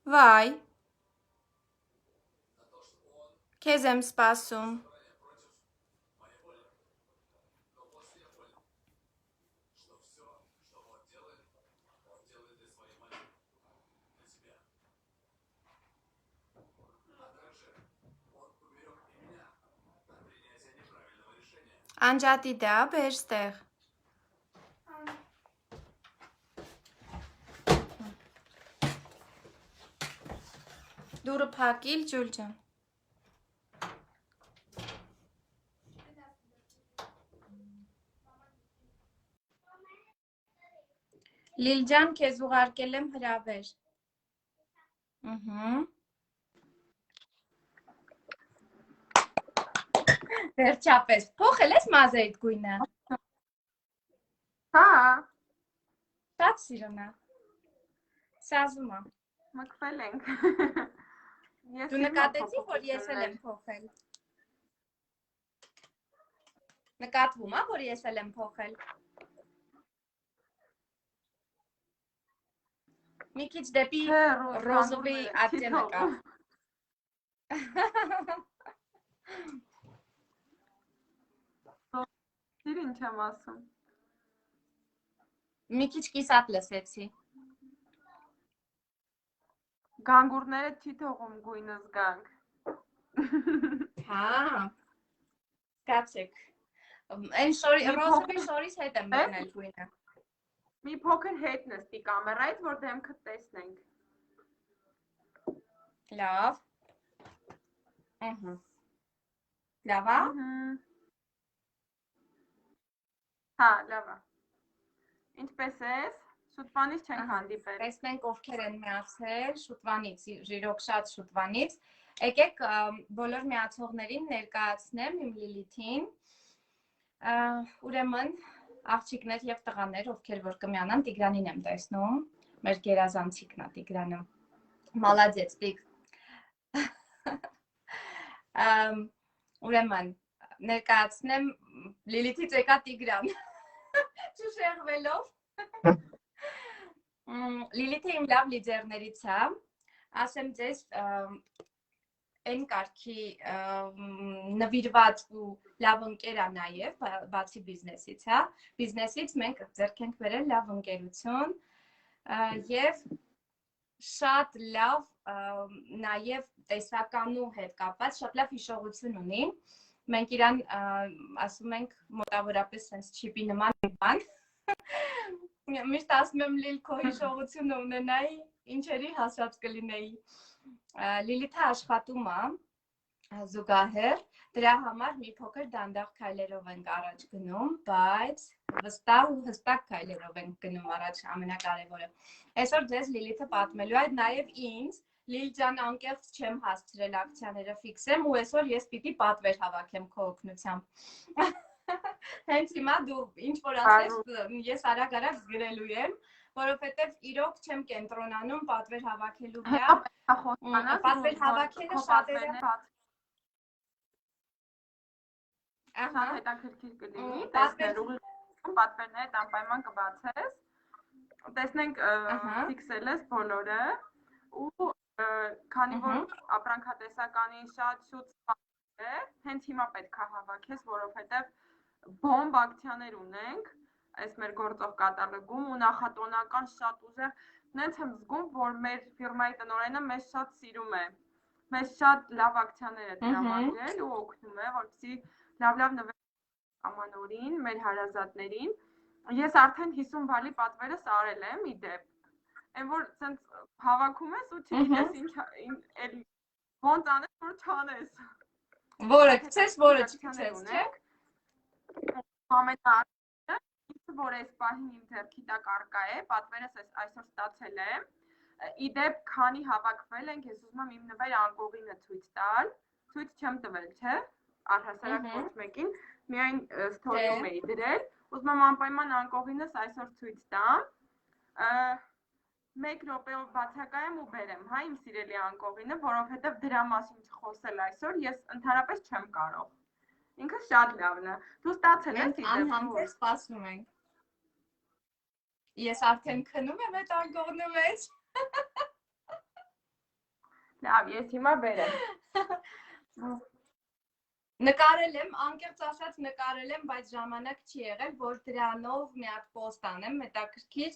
Վայ, քեզ եմ սպասում։ Անջատի դա, բեր ստեղ։ Դուրը փակիլ, ջուլ ջան։ Լիլ ջան, քեզ ուղարկել եմ հրավեր։ Վերջապես, փոխել ես մազերիդ գույնը։ Հա, Շատ սիրուն է։ Սազում է։ մկվել ենք։ Դու նկատեցի, որ ես էլ եմ փոխել։ Նկատվում է, որ ես էլ եմ փոխել։ Մի քիչ դեպի ռոզովի ատենը կա։ Դիր ինչ եմ ասում։ Մի քիչ կիսատ լսեցի։ Գանգուրները չի թողում գույնը զգանք։ Հա։ Կացեք։ Այն ռոզովի շորից հետ եմ մտնել գույնը։ Մի փոքր հետ նստի կամերայից, որ դեմքդ տեսնենք։ Լավ։ Լավ է։ Հա, լավ է։ Ինչպես ես, շուտվանից չենք հանդիպել։ Տեսնենք ովքեր են միացել, շուտվանից, իրոք շատ շուտվանից։ Եկեք բոլոր միացողներին ներկայացնեմ իմ Լիլիթին։ Ուրեմն աղջիկներ եւ տղաներ, ովքեր որ կմիանան, Տիգրանին եմ տեսնում։ Մեր գերազանցիկն է Տիգրանը։ Մալադեց, Տիգ։ Ուրեմն ներկայացնեմ Լիլիթից եկա Տիգրան։ Չուշեղվելով։ Լիլիթը իմ լավ լիդերներից է, ասեմ ձեզ այն կարգի նվիրված ու լավ ընկեր է նաև, բացի բիզնեսից, հա, բիզնեսից մենք ձեռք ենք բերել լավ ընկերություն և շատ լավ նաև տեսականու հետ կապված, շատ լավ հիշողություն ունի, մենք իրան ասում ենք մոտավորապես սենց չիպի նման բան, միշտ ասում եմ Լիլ քո հիշողությունը ունենայի, ինչերի հասած կլինեի։ Լիլիթը աշխատում է զուգահեռ, դրա համար մի փոքր դանդաղ քայլերով ենք առաջ գնում, բայց վստահ ու հստակ քայլերով ենք գնում առաջ, ամենակարևորը։ Այսօր ձեզ Լիլիթը պատմելու է, նաև ինձ, Լիլ ջան, անկեղծ չեմ հասցրել ակցիաները ֆիքսեմ ու այսօր ես պիտի պատվեր հավաքեմ քո օգնությամբ։ Հենց հիմա դու ինչ որ ասես, ես արագ գրելու եմ, որովհետև իրոք չեմ կենտրոնանում պատվեր հավաքելու վրա։ Պատվեր հավաքելը շատերը շատ հետաքրքիր կլինի, տեսնելու պատվերները անպայման կբացես, տեսնենք ֆիքսել ես բոլորը ու քանի որ ապրանքատեսականին շատ շուտ է, հենց հիմա պետք է հավաքես, որովհետև բոմբ ակցիաներ ունենք, այս մեր գործող կատալոգում ու նախատոնական շատ ուժեղ, նենց եմ զգում, որ մեր ֆիրմայի տնօրենը մեզ շատ սիրում է, մեզ շատ լավ ակցիաներ է տրամադրել ու օգնում է, որպեսզի լավ նվեր ամանորին, մեր հարազատներին, ես արդեն 50 բալի պատվերս արել եմ իդեպ, այն որ սենց հավաքում ես ու չգիտես ինչ ոնց անես, որ չանես։ Որը գցես, որը չգցես, չէ՞։ Ամենաառաջինը, ինքը որ այս պահին իմ ձեռքի տակ առկա է, պատվերս այսօր ստացել եմ, իդեպ քանի հավաքվել ենք, ես ուզում եմ իմ նվեր անկողինը ցույց տալ, ցույց չեմ տվել, չէ՞, առհասարակ ոչ մեկին, միայն ստորիում էի դրել, ուզում եմ անպայման անկողինս այսօր ցույց տամ, 1 րոպեով բացակայեմ ու բերեմ, հա, իմ սիրելի անկողինը, որովհետև դրա մասին չխոսել այսօր, ես ընդհանրապես չեմ կարող։ Ինքը շատ լավն է։ Դու ստացել ես իդեպ։ Անհամբեր սպասում ենք։ Ես արդեն քնում եմ այդ անկողնու մեջ։ Լավ, ես հիմա բերեմ։ Նկարել եմ, անկեղծ ասած նկարել եմ, բայց ժամանակ չի եղել, որ դրանով մի հատ post անեմ, հետաքրքիր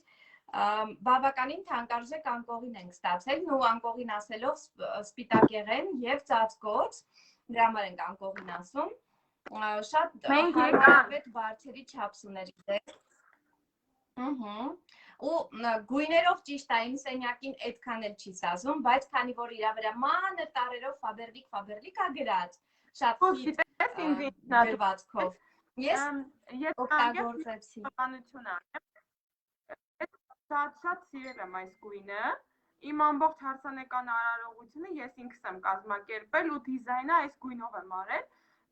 բավականին թանկարժեք անկողին ենք ստացել, ու անկողին ասելով սպիտակեղեն եւ ծածկոց, դրա համար ենք անկողին ասում, շատ հարմարավետ բարձերի չափսուների դեր։ Ու գույներով ճիշտ է, իմ սենյակին այդքան էլ չի սազում, բայց քանի որ իրա վրա մանր տարերով ֆաբերլիկ ա գրած, շատ խիտ գրվածքով, ես օգտագործեցի։ Շատ սիրել եմ այս գույնը, իմ ամբողջ հարսանեկան արարողությունը ես ինքս եմ կազմակերպել ու դիզայնը այս գույնով եմ արել,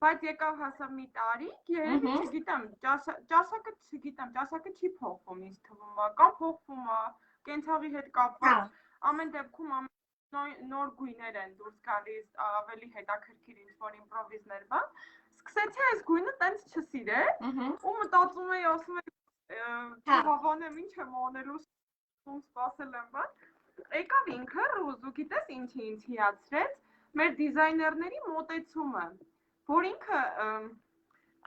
բայց եկավ հասավ մի տարիք, երևի չգիտեմ, ճաշակը չի փոխվում ինձ թվում է, կամ փոխվում է, կենցաղի հետ կապված, ամեն դեպքում նոր գույներ են դուրս գալիս, ավելի հետաքրքիր ինչ-որ իմպրովիզներ բան, սկսեցի այս գույնը տենց չսիրել, ու մտածում էի, ասում էի, հավանեմ ինչ եմ անելու, սպասել եմ բան, եկավ ինքը ռուզ ու գիտես ինչի ինձ հիացրեց, մեր դիզայներների մոտեցումը, որ ինքը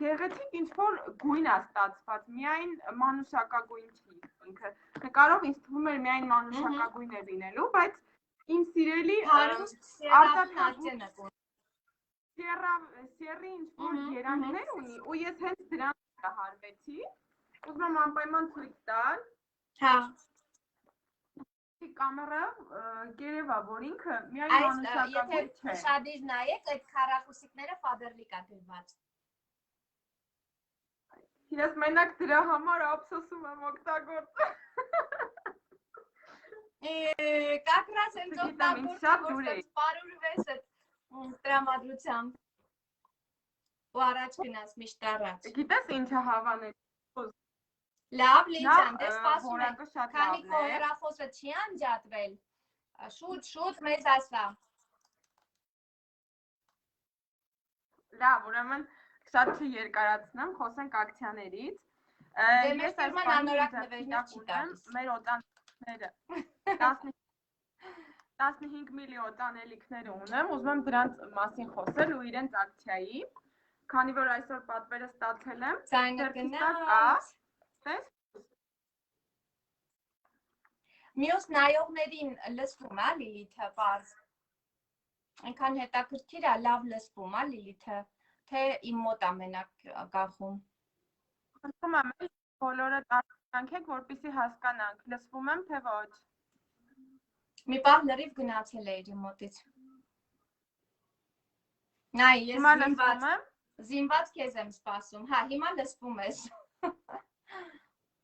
գեղեցիկ ինչ-որ գույն է ստացված, միայն մանուշակագույն չի ինքը, նկարով ինձ թվում էր միայն մանուշակագույն է լինելու, բայց իմ սիրելի սիեռի ինչ-որ երանքներ ունի ու ես հենց դրան հարվեցի, ուզում եմ անպայման ցույց տալ, կամերա գերեվա, որ ինքը միայն մանուշակագույն չէ։ Եթե շադիր նայեք, այդ քառակուսիկները ֆաբերլիկ ա գրված։ Ես մենակ դրա համար ափսոսում եմ օգտագործել։ Как раз հենց օգտագործում որ սպարուրվես այդ տրամադրությամբ։ Ու առաջ գնաս միշտ առաջ։ Գիտես ինչը հավանել։ Լավ, Լիջան, դե սպասում ենք, քանի քո հեռախոսը չի անջատվել, շուտ մեզ ասա։ Լավ, ուրեմն շատ չերկարացնեմ, խոսենք ակցիաներից։ Դե մեր ֆիրման անորակ նվերներ չի տալիս։ Մեր օտանելիքները 15 միլիոն օտանելիքներ ունեմ, ուզում եմ դրանց մասին խոսել ու իրենց ակցիայի, քանի որ այսօր պատվերը ստացել եմ, Ցայնը գնաց։ Մյուս նայողներին լսվում է Լիլիթը, պարզ։ Այնքան հետաքրքիր է, լավ լսվում է Լիլիթը, թե իմ մոտ է մենակ կախում։ Խնդրում եմ, բոլորը տարանքեք, որպեսզի հասկանանք, լսվում եմ, թե ոչ։ Մի պահ լրիվ գնացել է իր մոտից։ Նայ, ես զինված քեզ եմ սպասում, հա, հիմա լսվում ես։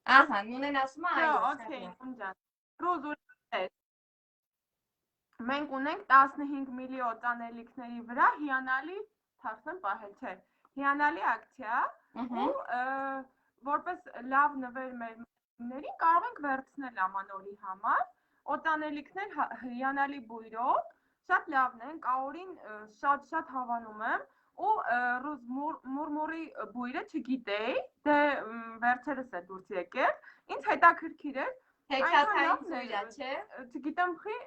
Ահա, նույնն ասում է այո։ Okay, ջան։ Ռոզ ուրիշ։ Մենք ունենք 15 միլիոն օտանելիքների վրա հիանալի, թարսեմ պահել, չէ, հիանալի ակցիա, ու որպես լավ նվեր մերներին կարող ենք վերցնել ամանորի համար, օտանելիքներ հիանալի բույրով, շատ լավն են, կաորին շատ հավանում եմ, ու ռուզ մուրմուրի բույրը չգիտեի, դե վերջերս է դուրս եկել, ինձ հետաքրքիր էր, հեքիաթային բույրը, չէ, չգիտեմ խի,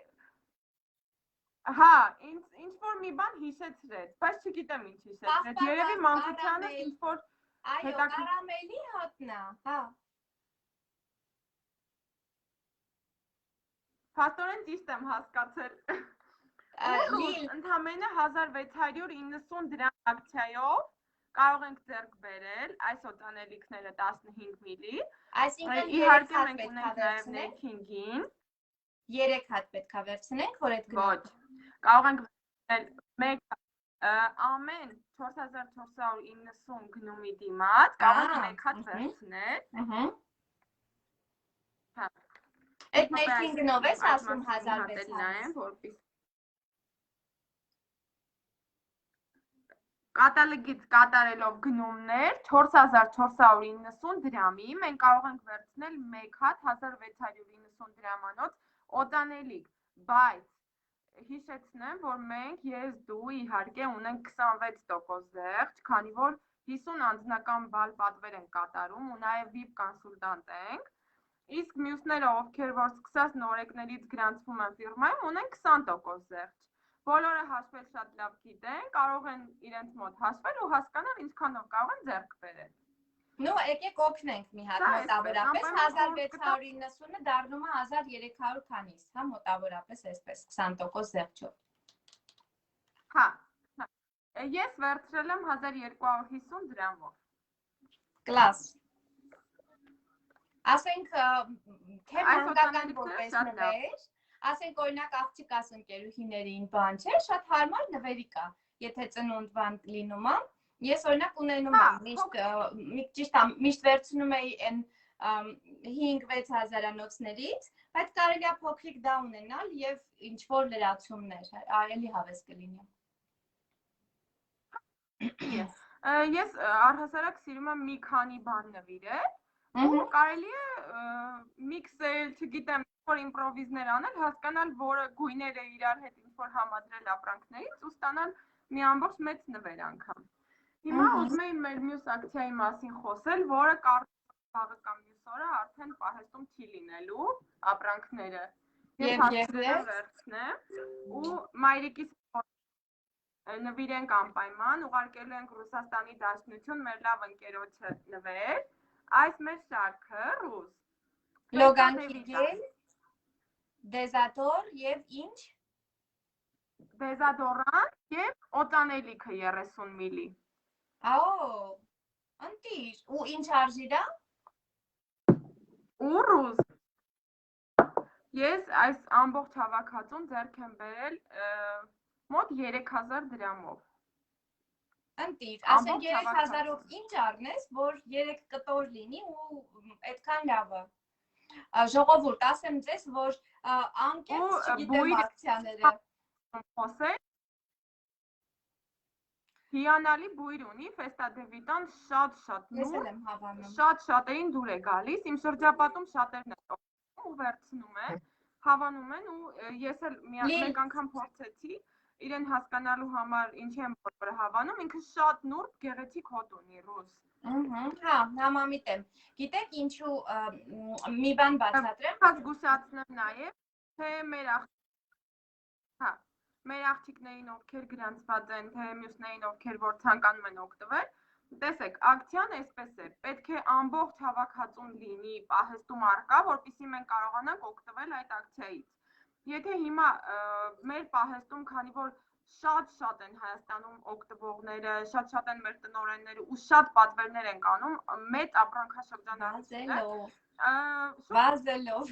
հա, ինչ-որ մի բան հիշեցրեց, բայց չգիտեմ ինչ հիշեցրեց, երևի մանկությանս ինչ-որ այո, կարամելի հոտնա, հա, փաստորեն ճիշտ եմ հասկացել, ընդամենը 1690 դրամ ակցիայով կարող ենք ձեռք բերել այս օտանելիքները 15 միլի, իհարկե մենք ունենք նաև ներքինգին, 3 հատ պետք է վերցնենք, որ այդ գնոց։ Կարող ենք մեկ ամեն 4490 գնումի դիմաց, կարող ենք մեկ հատ վերցնել։ Այդ ներքինգնով ես ասում 1600։ Կատալոգից կատարելով գնումներ 4490 դրամի, մենք կարող ենք վերցնել մեկ հատ 1690 դրամանոց օտանելիք, բայց հիշեցնեմ, որ մենք ես դու իհարկե ունենք 26% զեղչ, քանի որ 50 անձնական բալ պատվեր են կատարում ու նաև VIP կոնսուլտանտ ենք, իսկ մյուսները, ովքեր որ սկսած նորեկներից գրանցվում են ֆիրմայում, ունեն 20% զեղչ, բոլորը հաշվել շատ լավ գիտեն, կարող են իրենց մոտ հաշվել ու հասկանալ ինչքանով կարող են ձեռք բերել։ Ну, եկեք օգնենք մի հատ մոտավորապես 1690-ը դառնում է 1300 քանիս, հա, մոտավորապես այսպես 20% զեղչով։ Հա։ Ես վերցրել եմ 1250 դրամով։ Կլաս։ Ասենք թե մանկական որպես նվեր, ասենք օրինակ աղջկաս ընկերուհիներին բան չէ, շատ հարմար նվերի կա, եթե ծնունդվան լինում է։ Ես օրինակ ունենում եմ միշտ վերցնում էի այն 5-6 հազարանոցներից, բայց կարելի է փոքրիկ դա ունենալ եւ ինչ որ լրացումներ, ավելի հավես կլինի։ Ես առհասարակ սիրում եմ մի քանի բան նվիրել, ու կարելի է միքսել, չգիտեմ, որ իմպրովիզներ անել, հասկանալ, որը գույները իրար հետ ինչ որ համադրել ապրանքներից ու ստանալ մի ամբողջ մեծ նվեր անգամ։ Հիմա ուզում եմ մեր մյուս ակցիայի մասին խոսել, որը վաղը կամ մյուս օրը արդեն պահեստում չի լինելու ապրանքները։ Ես հասցրել եմ վերցնեմ ու մայրիկիս նվիրենք անպայման, ուղարկելու ենք Ռուսաստանի Դաշնություն մեր լավ ընկերոջը նվեր, այս մեր շարքը ռուս։ Լոգանքի գել, դեզադոր եւ ինչ։ Դեզադորանտ եւ օծանելիքը 30 մլի։ Աո, ընտիր, ու ինչ արժի դա։ Ու ռուս։ Ես այս ամբողջ հավաքածուն ձեռք եմ բերել մոտ 3000 դրամով։ Ընտիր, ասենք 3000-ով ինչ առնես, որ 3 կտոր լինի ու այդքան լավը։ Ժողովուրդ, ասեմ ձեզ, որ անկեղծ չգիտեմ ակցիաները։ Խոսել հիանալի բույր ունի, Ֆեստադևիտան շատ նուրբ, շատ-շատերին դուր է գալիս, իմ շրջապատում շատերն են ու վերցնում են, հավանում են ու ես էլ մեկ անգամ փորձեցի իրեն հասկանալու համար ինչ եմ բոլորը հավանում, ինքը շատ նուրբ, գեղեցիկ հոտ ունի ռուս։ Հա, համամիտ եմ։ Գիտեք ինչու մի բան բացատրեմ։ Զգուշացնեմ նաև, թե մեր աղջիկներին ովքեր գրանցված են, թե մյուսներին ովքեր որ ցանկանում են օգտվել, տեսեք, ակցիան այսպես է, պետք է ամբողջ հավաքածուն լինի պահեստում առկա, որպեսզի մենք կարողանանք օգտվել այդ ակցիայից։ Եթե հիմա մեր պահեստում, քանի որ շատ են Հայաստանում օգտվողները, շատ են մեր տնօրենները ու շատ պատվերներ են կանում, մեծ ապրանքաշրջանառություն է։ Վազելով։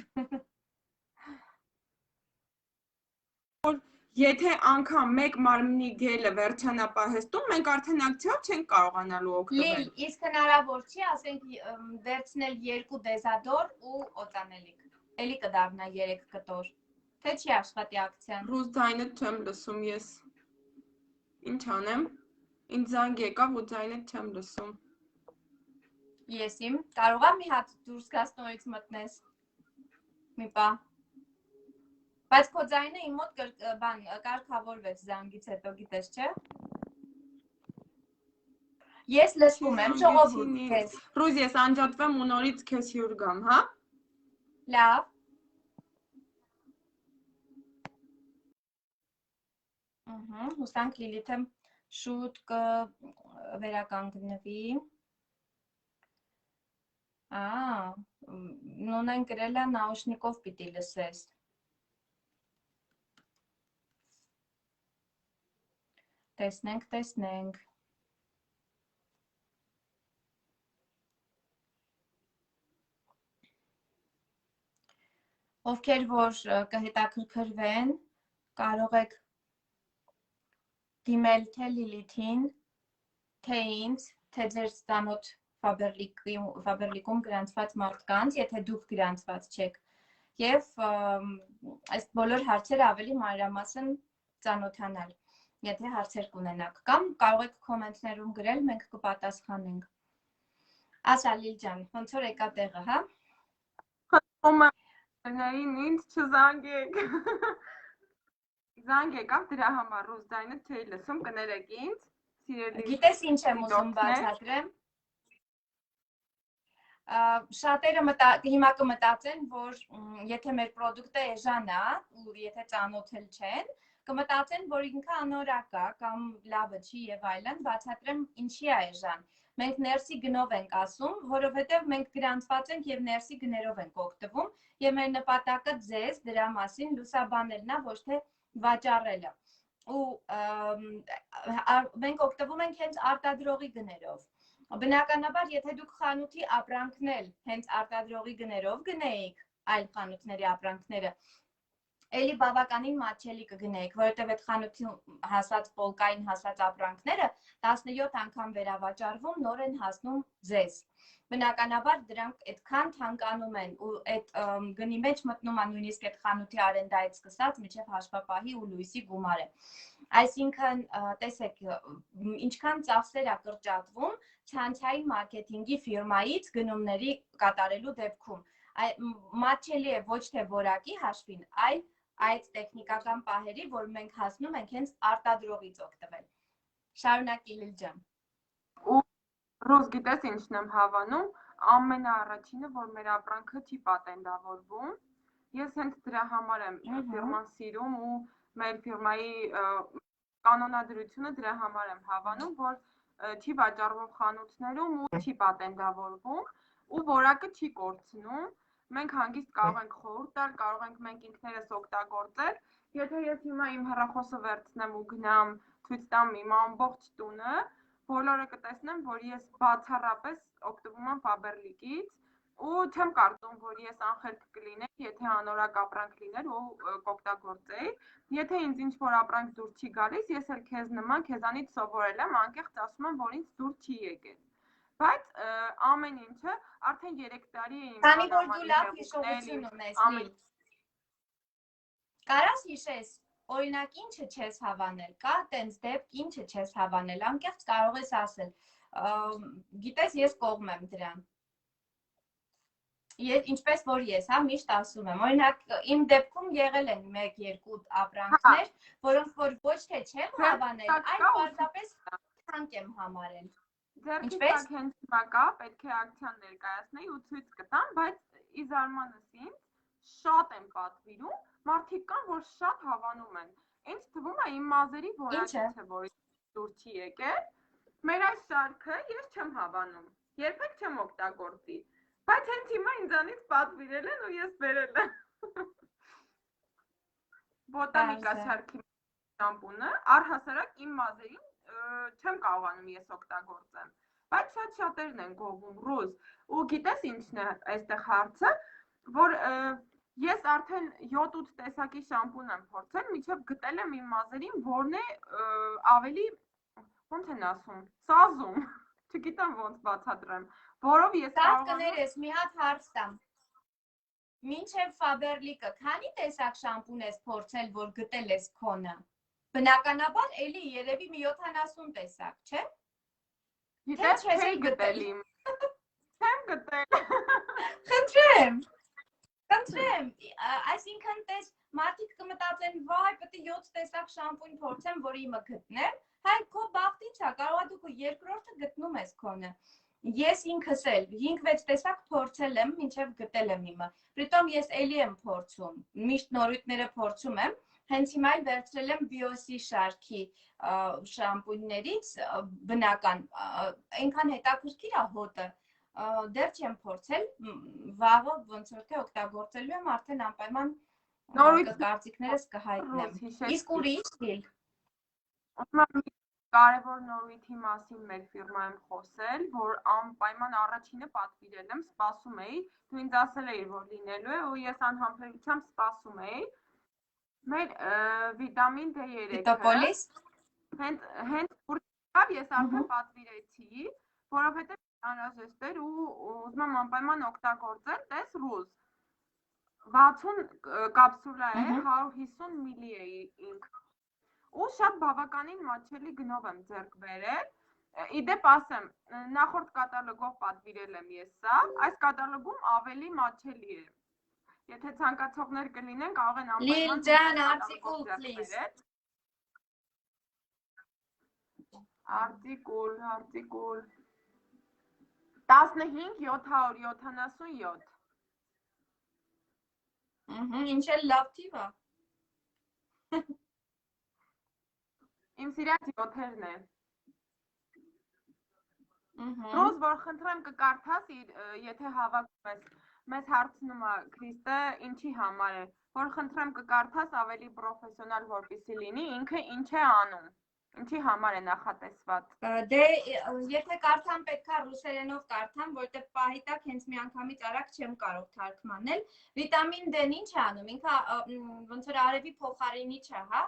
Եթե անգամ մեկ մարմնի գելը վերջանա պահեստում, մենք արդեն ակցիայով չենք կարողանալու օգտվել։ Իսկ հնարավոր չի, ասենք վերցնել 2 դեզադոր ու օծանելիք։ Էլի կդառնա 3 կտոր։ Թե չի աշխատի ակցիան։ Ռուս ձայնը չեմ լսում ես։ Ինչ անեմ։ Ինձ զանգ եկավ ու ձայնը չեմ լսում։ Ես իմ կարող եմ մի հատ դուրս գաս նորից մտնես։ Մի պա։ Բայց քո ձայնը իմ մոտ բան կարգավորվեց զանգից հետո, գիտես, չէ։ Ես լսվում եմ, ժողովուրդ, քեզ։ Ռուզ, ես անջատվեմ ու նորից քեզ հյուր գամ, հա։ Լավ։ Հուսանք Լիլիթը շուտ կվերականգնվի։ Նունեն գրել է նաուշնիկով պիտի լսես։ Տեսնենք։ Ովքեր որ կհետաքրքրվեն, կարող եք դիմել թե Լիլիթին, թե ինձ, թե ձեր ծանոթ Ֆաբերլիկում գրանցված մարդկանց, եթե դուք գրանցված չեք, եւ այս բոլոր հարցերը ավելի մանրամասն ծանոթանալ, եթե հարցեր կունենաք, կամ կարող եք կոմենտներում գրել, մենք կպատասխանենք։ Ասա Լիլ ջան, ոնց որ եկա տեղը, հա։ Խնդրում եմ ինձ չզանգեք։ Զանգ եկավ դրա համար ռուս ձայնը չէի լսում, կներեք ինձ, սիրելի։ Գիտես ինչ եմ ուզում բացատրեմ։ Շատերը հիմա կմտածեն, որ եթե մեր պրոդուկտը էժան է, ու եթե ծանոթել չեն, կմտածեն, որ ինքը անորակ է կամ լավը չի եւ այլն, բացատրեմ ինչի է այժմ։ Մենք ներսի գնով ենք ասում, որովհետեւ մենք գրանցված ենք եւ ներսի գներով ենք օգտվում, եւ մեր նպատակը ձեզ դրա մասին լուսաբանելն է, ոչ թե վաճառելը։ Ու մենք օգտվում ենք հենց արտադրողի գներով։ Բնականաբար, եթե դուք խանութի ապրանքն էլ հենց արտադրողի գներով գնեիք այլ խանութների ապրանքները, էլի բավականին մատչելի կգնեիք, որովհետև այդ խանութի հասած պոլկային հասած ապրանքները 17 անգամ վերավաճառվում, նոր են հասնում ձեզ։ Բնականաբար դրանք այդքան թանկանում են ու այդ գնի մեջ մտնում է նույնիսկ այդ խանութի արենդայից սկսած մինչև հաշվապահի ու լույսի գումարը։ Այսինքն, տեսեք, ինչքան ծախսեր է կրճատվում ցանցային մարքեթինգի ֆիրմայից գնումների կատարելու դեպքում։ Մատչելի է ոչ թե որակի հաշվին, այլ այդ տեխնիկական պահերի, որ մենք հասնում ենք հենց արտադրողից օգտվել։ Շարունակի Լիլ ջան։ Ու Ռոզ, գիտես ինչն եմ հավանում, ամենաառաջինը, որ մեր ապրանքը չի պատենդավորվում։ Ես հենց դրա համար եմ ֆիրման սիրում ու մեր ֆիրմայի կանոնադրությունը դրա համար եմ հավանում, որ չի վաճառվում խանութներում ու չի պատենդավորվում ու որակը չի կորցնում։ Մենք հանգիստ կարող ենք խորհուրդ տալ, կարող ենք մենք ինքներս օգտագործել։ Եթե ես հիմա իմ հեռախոսը վերցնեմ ու գնամ ցույց տամ իմ ամբողջ տունը, բոլորը կտեսնեն, որ ես բացառապես օգտվում եմ Faberlic-ից ու չեմ կարծում, որ ես անխելք կլինեի, եթե անորակ ապրանք լիներ ու կօգտագործեի։ Եթե ինձ ինչ-որ ապրանք դուր չի գալիս, ես էլ քեզ նման քեզանից սովորել եմ, անկեղծ ասում եմ, որ ինձ դուր չի եկել։ Բայց ամեն ինչը արդեն 3 տարի է իմ Քանի որ դու լավ հիշողություն ունես, Լիլ։ Կարաս հիշես, օրինակ ինչը չես հավանել, կա տենց դեպք ինչը չես հավանել, անկեղծ կարող ես ասել։ Գիտես, ես կողմ եմ դրան։ Ինչպես որ ես, հա, միշտ ասում եմ, օրինակ իմ դեպքում եղել են 1-2 ապրանքներ, որոնք որ ոչ թե չեմ հավանել, այլ պարզապես թանկ եմ համարել։ Ինչպես հենց հիմա կա, պետք է ակցիան ներկայացնեի ու ցույց կտամ, բայց ի զարմանս ինձ շատ են պատվիրում, մարդիկ կան, որ շատ հավանում են։ Ինձ թվում է իմ մազերի որակից է, որ դուր չի եկել։ Մեր այս շարքը ես չեմ հավանում, երբեք չեմ օգտագործի, բայց հենց հիմա ինձանից պատվիրել են ու ես բերել եմ։ Բոտանիկա շարքի շամպունը առհասարակ իմ մազերին չեմ կարողանում ես օգտագործեմ, բայց շատ շատերն են գովում, Ռոզ, ու գիտես ինչն է այստեղ հարցը, որ ես արդեն 7-8 տեսակի շամպուն եմ փորձել, մինչև գտել եմ իմ մազերին, որն է ավելի, ոնց են ասում, սազում, չգիտեմ ոնց բացատրեմ, որով ես կարողանում կներես, մի հատ հարց տամ, մինչև Faberlic-ը, քանի տեսակ շամպուն ես փորձել, որ գտել ես քոնը? Բնականաբար էլի երևի մի 70 տեսակ, չէ՞։ Գիտես, չէի գտել իմ։ Չեմ գտել։ Խնդրեմ։ Այսինքն տես մարդիկ կմտածեն, վայ, պետք է 7 տեսակ շամպուն փորձեմ, որ իմը գտնեմ։ Հայ, քո բախտին չա, կարող է դու երկրորդը գտնում ես քոնը։ Ես ինքս էլ 5-6 տեսակ փորձել եմ, մինչև գտել եմ իմը։ Պրիտոմ ես էլի եմ փորձում, միշտ նորույթները փորձում եմ։ Հենց հիմա էլ վերցրել եմ Biosy շարքի շամպուններից բնական, այնքան հետաքրքիր է հոտը, դեռ չեմ փորձել, վաղը ոնց որ թե օգտագործելու եմ, արդեն անպայման կարծիքներս կհայտնեմ։ Իսկ ուրիշ Լիլ։ Կարևոր նորույթի մասին մեր ֆիրմայում խոսել, որ անպայման առաջինը պատվիրել եմ, սպասում էի, դու ինձ ասել էիր, որ լինելու է ու ես անհամբերությամբ սպասում էի։ Մեր վիտամին D3-ը Տոպոլիս հենց ուր ես արդեն պատվիրեցի, որովհետև անհրաժեշտ էր ու ուզում եմ անպայման օգտագործել, տես Ռոզ 60 կապսուլա է, 150 մլի է ինքը ու շատ բավականին մատչելի գնով եմ ձեռք բերել։ Իդեպ ասեմ, նախորդ կատալոգով պատվիրել եմ ես սա, այս կատալոգում ավելի մատչելի է։ Եթե ցանկացողներ կլինեն, կարող են անպայման Լիլ ջան, արտիկուլ please։ Արտիկուլ 15777 Ինչ էլ լավ թիվ է։ իմ սիրած 7-երն է։ Ռոզ, որ խնդրեմ կկարդաս, եթե հավաքում ես, մեզ հարցնում է Քրիստը, ինչի համար է, որ խնդրեմ կկարդաս ավելի պրոֆեսիոնալ որպեսզի լինի, ինքը ինչ է անում, ինչի համար է նախատեսված։ Դե եթե կարդամ պետքա ռուսերենով կարդամ, որտեղ պահի տակ հենց միանգամից արագ չեմ կարող թարգմանել։ Վիտամին D-ն ինչ է անում, ինքը ոնց որ արևի փոխարինիչ է, հա,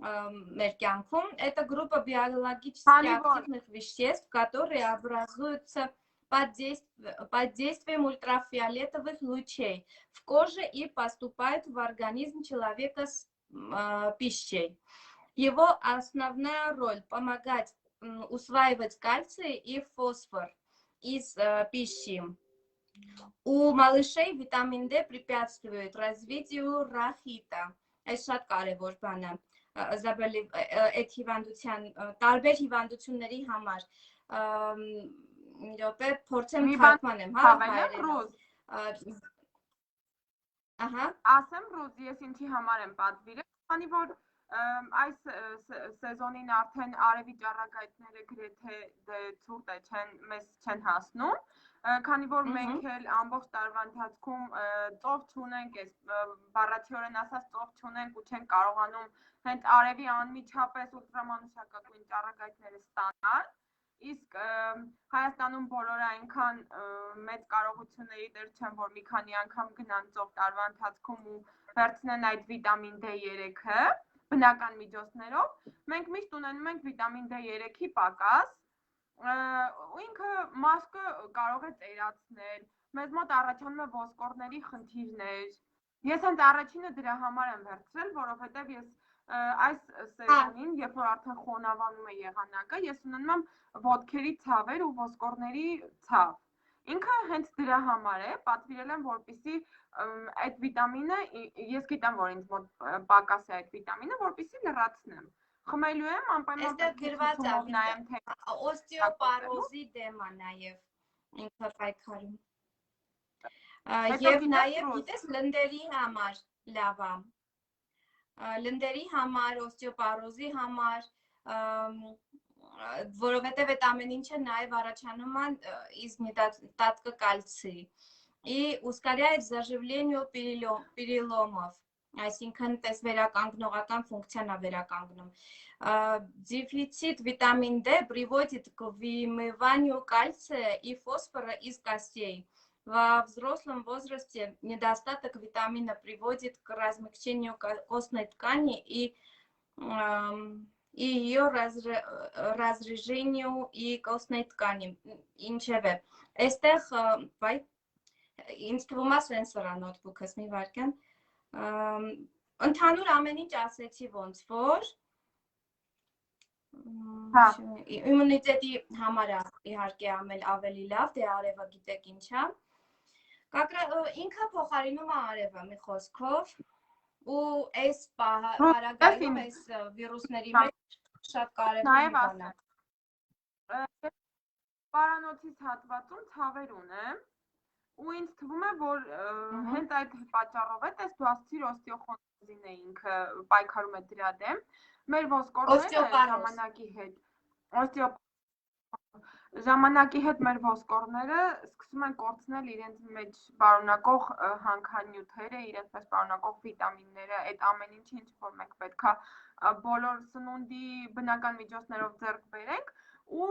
մեր կյանքում, это группа биологически активных веществ, которые образуются под действием ультрафиолетовых лучей в коже и поступают в организм человека с пищей. Его основная роль – помогать усваивать кальций и фосфор из пищи. У малышей витамин D препятствует развитию рахита. Это շատ կարևոր բան է։ Այդ հիվանդության տարբեր հիվանդությունների համար մի րոպե փորձեմ թարգմանեմ, հա, հայերենով։ Ահա, ասեմ Ռոզ, ես ինչի համար եմ պատվիրել, քանի որ այս սեզոնին արդեն արևի ճառագայթները գրեթե ցուրտ է, մեզ չեն հասնում, քանի որ մենք էլ ամբողջ տարվա ընթացքում ծով չունենք, այս բառացիորեն ասած ծով չունենք ու չենք կարողանում հենց արևի անմիջապես ուլտրամանուշակագույն ճառագայթները ստանալ, իսկ Հայաստանում բոլորը այնքան մեծ կարողությունների դեր չեն, որ մի քանի անգամ գնան ծով տարվա ընթացքում ու վերցնեն այդ վիտամին D3-ը բնական միջոցներով, մենք միշտ ունենում ենք վիտամին D3-ի պակաս, ու ինքը մաշկը կարող է ծերացնել, մեզ մոտ առաջանում է ոսկորների խնդիրներ։ Ես հենց առաջինը դրա համար եմ վերցրել, որովհետև ես այս սեզոնին, երբ որ արդեն խոնավանում է եղանակը, ես ունենում եմ ոտքերի ցավեր ու ոսկորների ցավ։ Ինքը հենց դրա համար է, պատվիրել եմ, որպեսզի այդ վիտամինը, ես գիտեմ, որ ինձ մոտ պակաս է այդ վիտամինը, որպեսզի լրացնեմ։ Խմելու եմ, անպայման գրված է, օստեոպարոզի դեմ է նաև ինքը պայքարում։ Եվ նաև գիտես լնդերի համար լավ է։ Լնդերի համար, օստեոպարոզի համար, որովհետև այդ ամեն ինչը նաև առաջանում է из недостатка кальция и ускоряет заживлению переломов, այսինքն տեսվերականգնողական ֆունկցիան է վերականգնում։ Дефицит витамин D приводит к вымыванию кальция и фосфора из костей. Во взрослом возрасте недостаток витамина приводит к размягчению костной ткани и ее разрежению и костной ткани. Ինչևէ, այստեղ ինձ թվում է սենսորա նոթբուքս մի վարքան։ Ընդհանուր ամեն ինչ ասեցի ոնց որ իմունիտետի համար է իհարկե ավելի լավ, դե արևը գիտեք ինչա։ Ինքը փոխարինում է արևը մի խոսքով ու այս պարագայում այս վիրուսների մեջ շատ կարևոր բան է։ Պարանոցից հատվածում ցավեր ունեմ ու ինձ թվում է, որ հենց այդ պատճառով է, տես դու ասցիր օստեոխոնդրոզին է ինքը պայքարում է դրա դեմ, մեր ոսկորները ժամանակի հետ մեր ոսկորները սկսում են կորցնել իրենց մեջ պարունակող հանքանյութերը, իրենց մեջ պարունակող վիտամինները, այդ ամեն ինչը ինչ որ մենք պետքա բոլոր սնունդի բնական միջոցներով ձեռք բերենք ու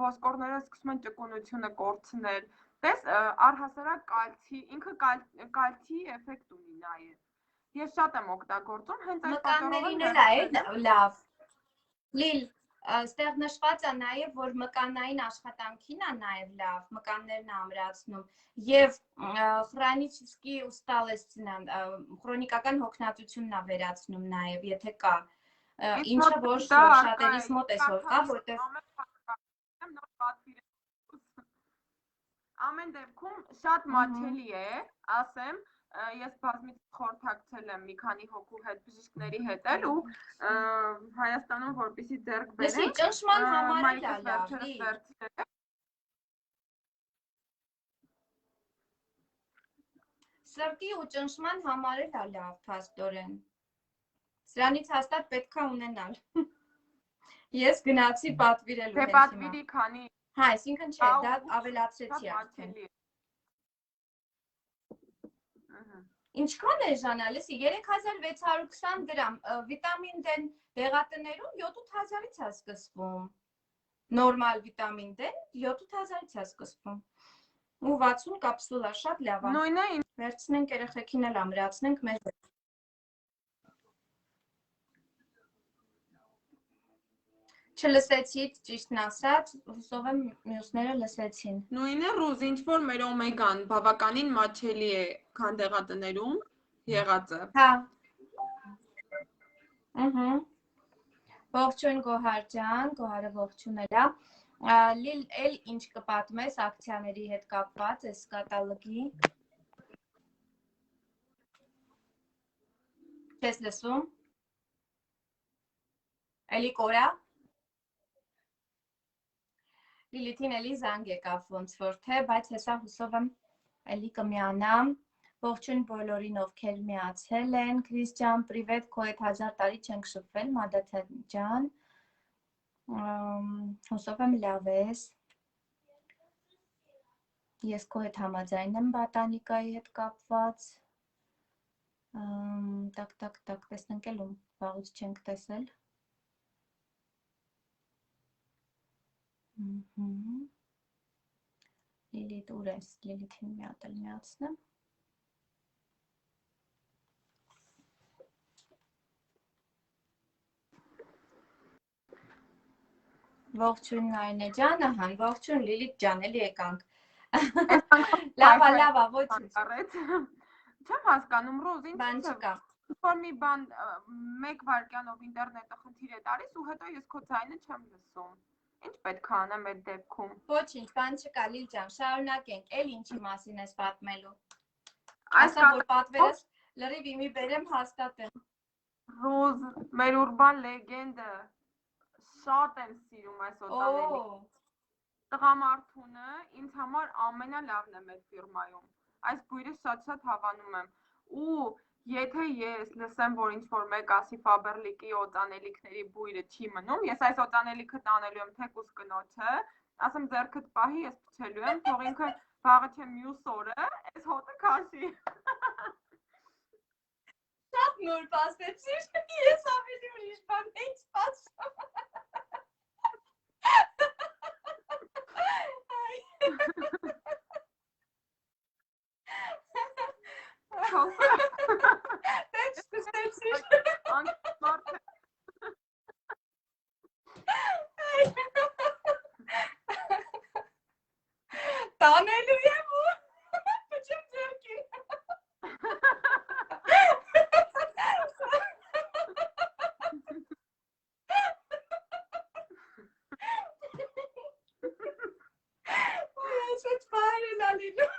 ոսկորները սկսում են ճկունությունը կորցնել։ Տես առհասարակ կալցի, ինքը կալցի էֆեկտ ունի նաև։ Ես շատ եմ օգտագործում, հենց այդ պատճառով եմ լավ։ Լիլ, այստեղ նշված է նաև, որ մկանային աշխատանքին է նաև լավ, մկաններն է ամրացնում եւ խրոնիկի усталость-ն, խրոնիկական հոգնածությունն է վերացնում նաև, եթե կա, ինչը որ շատերիս մոտ էսօր կա, որտեղ ամեն դեպքում շատ մատչելի է, ասեմ, ես բազմից խորհրդակցել եմ մի քանի հոգու հետ, բժիշկների հետ էլ ու Հայաստանում որպեսզի ձեռք բերենք, ճնշման համար էլ է լավ։ Սրտի ու ճնշման համար էլ է լավ, փաստորեն։ Սրանից հաստատ պետք է ունենալ։ Ես գնացի պատվիրելու Դե հենց հիմա։ պատվիրի քանի։ Հա, այսինքն չէ, դա ավելացրեցի արդեն։ Ինչքան է Ժանալես 3620 դրամ, վիտամին D դեղատներում 7000-ից է սկսվում։ Նորմալ վիտամին D 7000-ից է սկսվում։ Ու 60 կապսուլա, շատ լավ է։ Նույնը Վերցնենք երեխեքին էլ ամրացնենք մեզ։ Չլսեցի, ճիշտն ասած, հուսով եմ մյուսները լսեցին։ Նույնը ռուզ, ինչ որ մեր օմեգան բավականին մատչելի է քան դեղատներում եղածը։ Հա։ Ողջույն Գոհար ջան, Գոհարը ողջունել է։ Լիլ էլ ինչ կպատմես ակցիաների հետ կապված այս կատալոգի։ Չես լսում։ Էլի կորա։ Լիլիթին էլի զանգ եկավ ոնց որ թե, բայց հեսա հուսով եմ էլի կմիանամ։ Ողջույն բոլորին, ովքեր միացել են։ Քրիս ջան, պրիվետ, քո հետ 1000 տարի չենք շփվել, Մադաթա ջան։ Հուսով եմ լավ ես։ Ես քո հետ համաձայն եմ բոտանիկայի հետ կապված։ Տակ, տեսնենք էլ ում վաղուց չենք տեսել։ Լիլիթ ուր ես, Լիլիթին մի հատ էլ միացնեմ։ Ողջույն Նայնե ջան, ահա, ողջույն Լիլիթ ջան, էլի եկանք։ Լավա, ոչինչ։ Չեմ հասկանում, Ռոզ, Բան չկա։ Որ մի բան 1 վայրկյանով ինտերնետը խնդիր է տալիս ու հետո ես քո ձայնը չեմ լսում։ Ինչ պետք է անեմ այդ դեպքում։ Ոչինչ, բան չկա, Լիլ ջան, շարունակենք, էլ ինչի մասին ես պատմելու։ Այսա որ պատվերս լրիվ իմի բերեմ հաստատեմ։ Ռոզ, մեր ուրբան լեգենդը շատ եմ սիրում այս օտանելի։ Տղամարդունը ինձ համար ամենալավն է մեր ֆիրմայում։ Այս բույրը շատ հավանում եմ։ Ու եթե ես լսեմ, որ ինչ-որ մեկ ասի Faberlic-ի օտանելիքների բույրը չի մնում, ես այս օտանելիքը տանելու եմ թեկուզ կնոջը, ասեմ ձեռքդ պահի, ես փչելու եմ, թող ինքը վաղը չէ մյուս օրը, այս հոտը քաշի։ Շատ նոր պաստեցիր, ես ավելի ուրիշ բան էի սպասում։ Դեչ սկսեցիր։ Տանելու եմ ու պչեմ ձերքին։ Ես այդ պահերն ալիլու։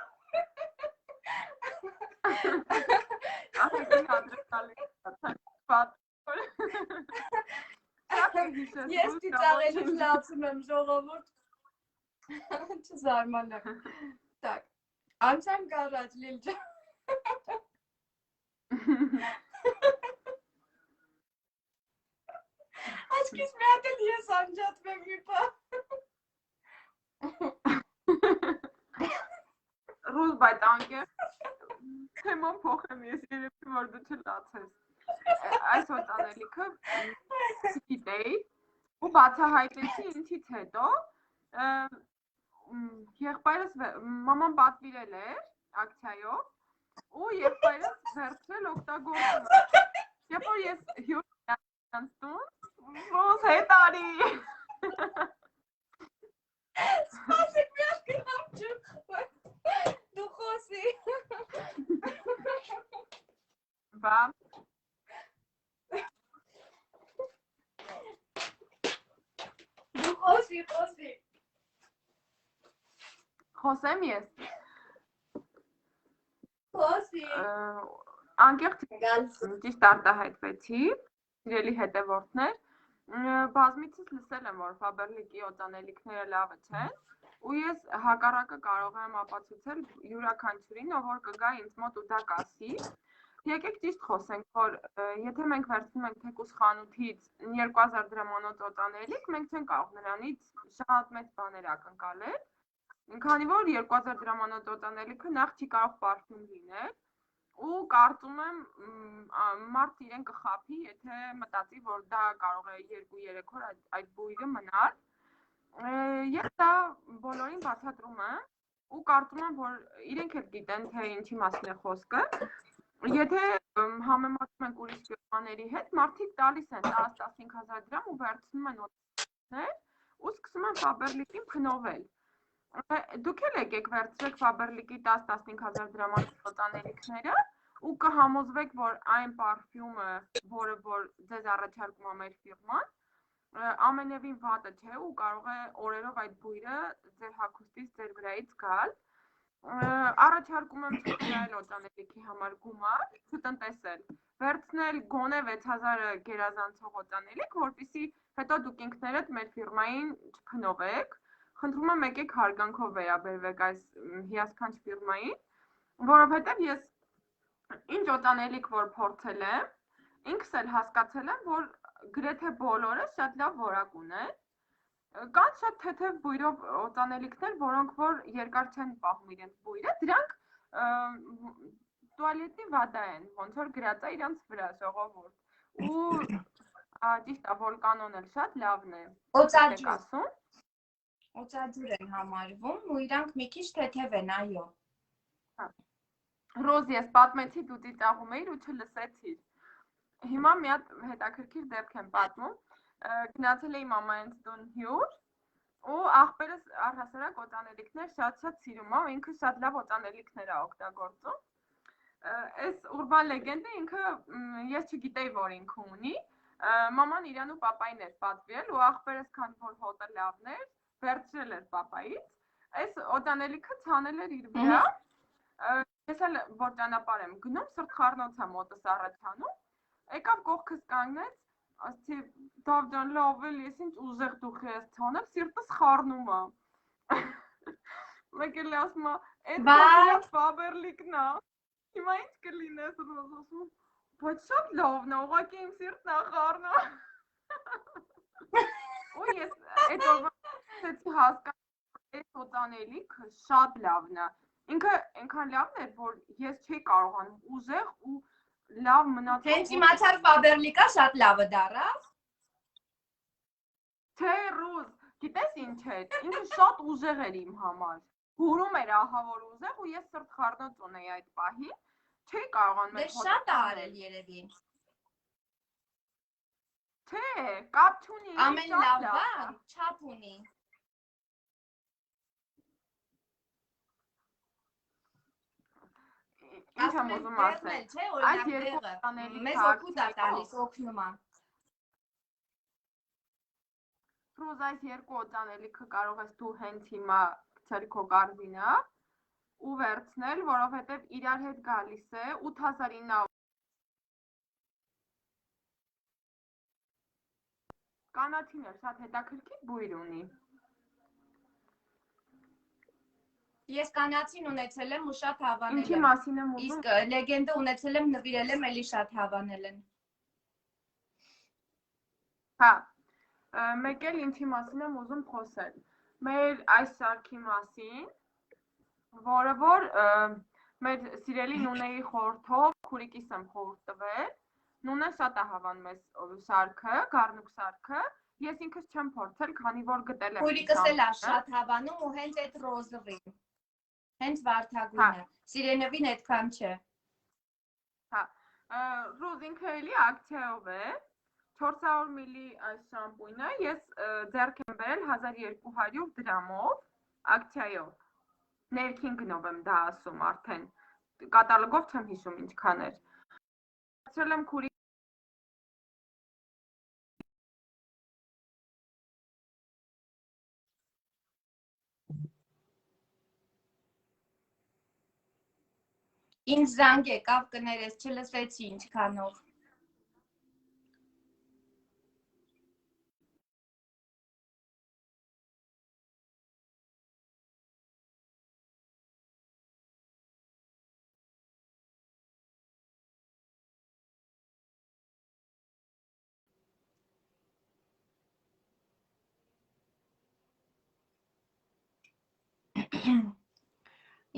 Ես ծիծաղելուց լացում եմ ժողովուրդ։ Չզարմանաք։ Так, անցանք առաջ Լիլ ջան։ Աչքիս մի հատ էլ ես անջատվեմ մի պահ։ Ռուզ, բայց անկեղծ թեման փոխեմ ես երևի որ դու չլացես։ Այս օտանելիքը գիտեի ու բացահայտեցի ինձից հետո եղբայրս մաման պատվիրել էր ակցիայով ու եղբայրս վերցրել օգտագործում։ Երբ որ ես հյուր անցնում, Ռոզ հետ արի։ Սպասեք մի հատ գնամ ջուր։ Դու խոսի։ Բա։ Դու խոսի։ Խոսեմ ես։ Խոսի։ Անկեղծ ճիշտ արտահայտվեցի, սիրելի հետևորդներ, բազմիցս լսել եմ, որ Faberlic-ի օտանելիքները լավը չեն, ու ես հակառակը կարող եմ ապացուցել յուրաքանչյուրին, ով որ կգա ինձ մոտ ու դա կասի, Եկեք ճիշտ խոսենք, որ եթե մենք վերցնում ենք թեկուզ խանութից 2000 դրամանոց օծանելիք, մենք չենք կարող նրանից շատ մեծ բաներ ակնկալել, քանի որ 2000 դրամանոց օծանելիքը նախ չի կարող պարֆյում լինել, ու կարծում եմ մարդ իրեն կխաբի, եթե մտածի, որ դա կարող է 2-3 օր այդ բույրը մնալ։ Ես դա բոլորին բացատրում եմ ու կարծում եմ, որ իրենք էլ գիտեն, թե ինչի մասին է խոսքը։ Եթե համեմատում ենք ուրիշ ֆիրմաների հետ, մարդիկ տալիս են 10-15000 դրամ ու վերցնում են օծանելիքներ ու սկսում են Faberlic-ին փնովել։ Դուք էլ եկեք վերցրեք Faberlic-ի 10-15000 դրամանոց օծանելիքները ու կհամոզվեք, որ այն պարֆյումը, որը որ ձեզ առաջարկում է մեր ֆիրման, ամենևին վատը չէ ու կարող է օրերով այդ բույրը ձեր հագուստից ձեր վրայից գալ։ Առաջարկում եմ չխնայել օծանելիքի համար գումար, չտնտեսել, վերցնել գոնե 6000-ը գերազանցող օծանելիք, որպեսզի հետո դուք ինքներդ մեր ֆիրմային չփնովեք։ Խնդրում եմ եկեք հարգանքով վերաբերվեք այս հիասքանչ ֆիրմային, որովհետև ես ինչ օծանելիք որ փորձել եմ, ինքս էլ հասկացել եմ, որ գրեթե բոլորը շատ լավ որակ ունեն։ Կան շատ թեթև բույրով օծանելիքներ, որոնք որ երկար չեն պահում իրենց բույրը, դրանք տուալետի վադա են, ոնց որ գրած է իրանց վրա ժողովուրդ։ Ու ճիշտ է, վոլկանոն էլ շատ լավն է։ Օծաջուր։ Օծաջուր են համարվում ու իրանք մի քիչ թեթև են, այո։ Ռոզ, ես պատմեցի, դու ծիծաղում էիր ու չլսեցիր։ Հիմա մի հատ հետաքրքիր դեպք եմ պատմում։ Գնացել էի մամայից տուն հյուր ու աղբերս առհասարակ օծանելիքներ շատ սիրում է, ինքը շատ լավ օծանելիքներ է օգտագործում։ Այս ուրբան լեգենդը ինքը ես չգիտեի, որ ինքը ունի։ Մաման իրան ու պապային էր պատվիրել ու աղբերս քանի որ հոտը լավն էր, վերցրել էր պապայից։ Այս օծանելիքը ցանել էր իր վրա։ Ես էլ որ ճանապարհ եմ գնում, սրտխառնոց է մոտս առաջանում։ Եկավ կողքս կանգնեց, ասեցի Դավ ջան, լավ էլ ես ինչ ուզեղ դուխ ես ցանել, սիրտս խառնում է։ Մեկ էլ ասում է, «Այդ Faberlic-ն է»։ Հիմա ինչ կլինես Ռոզ ասում։ Բայց շատ լավն է, ուղղակի իմ սիրտն է խառնում։ Ու ես այդ օրվա հասկացա, այդ օծանելիքը շատ լավն է։ Ինքը այնքան լավն էր, որ ես չէի կարողանում ուզեղ ու լավ մնացող։ Հենց իմացար Faberlic-ը շատ լավը դառավ։ Թե Ռոզ, գիտես ինչ է, ինքը շատ ուզեղ էր իմ համար։ Հուրում էր ահավոր ուզեղ ու ես սրտխառնոց ունեի այդ պահին, չէի կարողանում այդ հոտը։ Դե շատ արել երևի։ Թե, կապ չունի։ Ամեն լավ բան չափ ունի։ Ինչ եմ ուզում ասել, այս երկու օծանելիքը մեզ օգուտ է տալիս, օգնում է։ Ռոզ, այս երկու օծանելիքը կարող ես դու հենց հիմա գցել քո կարվինը ու վերցնել, որովհետև իրար հետ գալիս է 8900 կանաչին է, շատ հետաքրքիր բույր ունի։ Ես կանացին ունեցել եմ ու շատ հավանել եմ։ Ինչի մասին եմ ուզում։ Իսկ լեգենդը ունեցել եմ, նվիրել եմ, էլի շատ հավանել են։ Հա, մեկ էլ ինչի մասին եմ ուզում խոսել։ Մեր այս շարքի մասին, որը որ մեր սիրելի Նունեի խորհրդով քուրիկիս եմ խորհուրդ տվել։ Նունեն շատ է հավանում այս շարքը, Գառնուկ շարքը։ Ես ինքս չեմ փորձել, քանի որ գտել եմ։ Քուրիկս էլ է շատ հավանում ու հենց այդ ռոզովին։ Հենց վարդագույնը, սիրենովին այդքան չէ։ Հա, Ռոզ ինքը էլի ակցիայով է, 400 մլի այս շամպույնը ես ձեռք եմ բերել 1200 դրամով, ակցիայով, ներքին գնով եմ դա ասում արդեն, կատալոգով չեմ հիշում ինչքան էր, ացրել եմ քուրի Ինձ զանգ եկավ կներես, չլսեցի ինչքանով։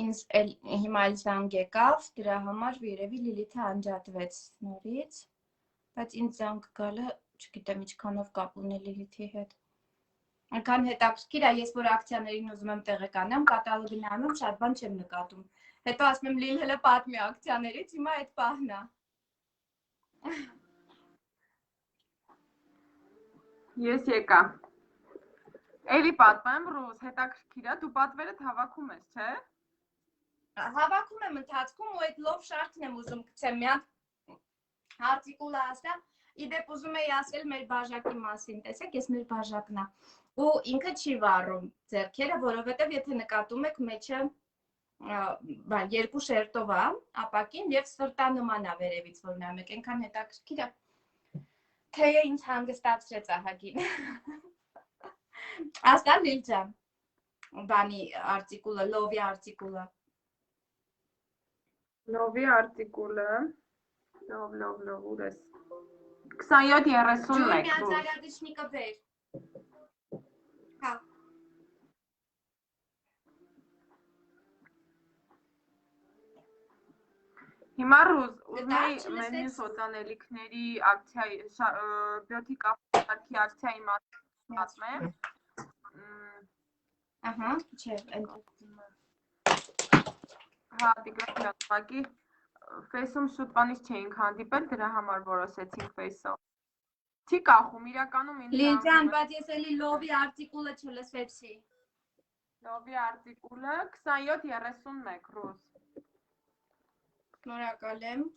Ինձ հիմա էլ զանգ եկավ, դրա համար երևի Լիլիթը անջատվեց նորից, բայց ինձ զանգ գալը, չգիտեմ ինչքանով կապ ունի Լիլիթի հետ։ Այնքան հետաքրքիր է, ես որ ակցիաներին ուզում եմ տեղեկանամ, կատալոգը նայում, շատ բան չեմ նկատում։ Հետո ասում եմ Լիլ հələ պատմի ակցիաներից, հիմա այդ պահն է։ Ես եկա։ Էլի պատմեմ, Ռուս, հետաքրքիր է, դու պատվերը հավաքում ես, չէ՞։ Հավաքում եմ ընթացքում ու այդ լով շարքն եմ ուզում գցեմ, մի հատ արտիկուլը ասա, իդեպ ուզում էի ասել մեր բաժակի մասին, տեսեք, ես մեր բաժակն է։ Ու ինքը չի վառում ձեռքերը, որովհետև եթե նկատում եք մեջը երկու շերտով է, ապակին եւ սրտանման է վերևից, որ նայում եք, այնքան հետաքրքիր է։ Թեյը ինձ հանգստացրեց ահագին։ Ասա Լիլ ջան, բանի արտիկուլը, լովի արտիկուլը։ Լովի արտիկուլը, լով, ուր ես։ 27-31 Ջույր միածարադիչնիկը վեր։ Հա։ Հիմա Ռուս, ուզում էի մեր մյուս օծանելիքների ակցիայի, բյոթի կապի ակցիայի մասին պատմեմ։ Ահա, չէ, հա, դիգրոմակի ֆեյսում շուտ բանից չէինք հանդիպել, դրա համար որոշեցինք ֆեյսով։ Չի կախում, իրականում ինձ Լիլ ջան, բայց ես էլի լովի արտիկուլը չլսեցի։ Լովի արտիկուլը 27-31 Ռուս։ Շնորհակալ եմ։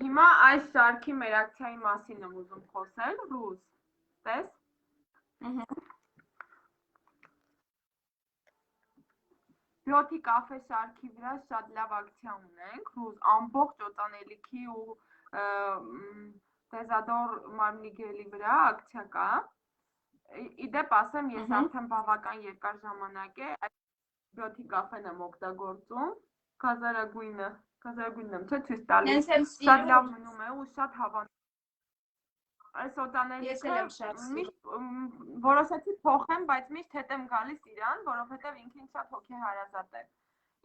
Հիմա այս շարքի մեր ակցիայի մասին եմ ուզում խոսել, Ռուս, տես։ Բյոթի կաֆե շարքի վրա շատ լավ ակցիա ունենք, Ռուս, ամբողջ օծանելիքի ու դեզադոր մարմնի գելի վրա ակցիա կա։ Իդեպ ասեմ, ես արդեն բավական երկար ժամանակ է այդ բյոթի կաֆեն եմ օգտագործում, կազարագույնն եմ, չէ՞ ցույց տալիս։ Շատ լավ մնում է ու շատ հավանական։ Այս օծանելիքը որոշեցի փոխեմ, բայց միշտ հետ եմ գալիս իրան, որովհետև ինքին շատ հոգեհարազատ է։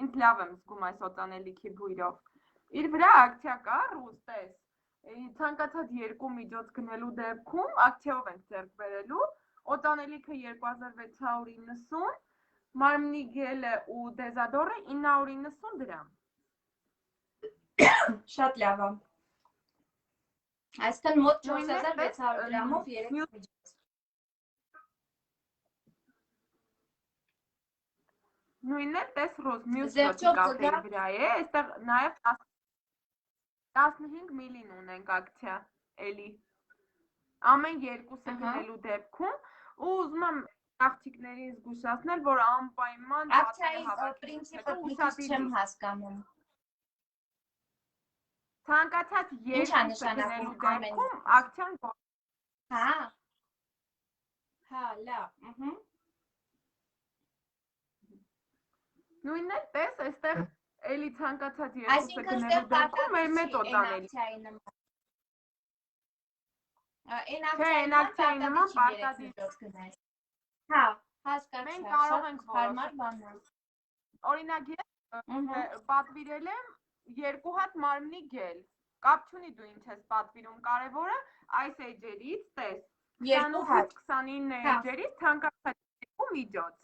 Ինձ լավ եմ զգում այս օծանելիքի բույրով։ Իր վրա ակցիա կա, Ռուս, տես։ Ցանկացած երկու միջոց գնելու դեպքում ակցիայով ենք ձեռք բերելու։ Օծանելիքը 2690, մարմնի գելը ու դեզադորը 990 դրամ։ Շատ լավ է։ Այսքան մոտ 4600 դրամով 3 միջոց։ Նույնն է, տես Ռոզ, մյուս կաֆեի վրա է, այստեղ նաև 15 միլին ունենք ակցիա, էլի։ Ամեն երկուսը գնելու դեպքում ու ուզում եմ աղջիկներին զգուշացնել, որ անպայման ակցիայի պրինցիպը մի չեմ հասկանում։ Ցանկացած երկուսը գնելու դեպքում ակցիան Հա։ Հա, լավ, Նույնն է, տես, այստեղ էլի ցանկացած երկուսը գնելու դեպքում մեր մեծ օծանելի։ Այն ակցիայի նման պարտադիր։ Հա, հասկացա։ Մենք կարող ենք հարմար բաներ։ Օրինակ ես պատվիրել եմ 2 հատ մարմնի գել։ Կապ չունի դու ինչ ես պատվիրում, կարևորը այս էջերից, տես, 28-29 էջերից ցանկացած երկու միջոց։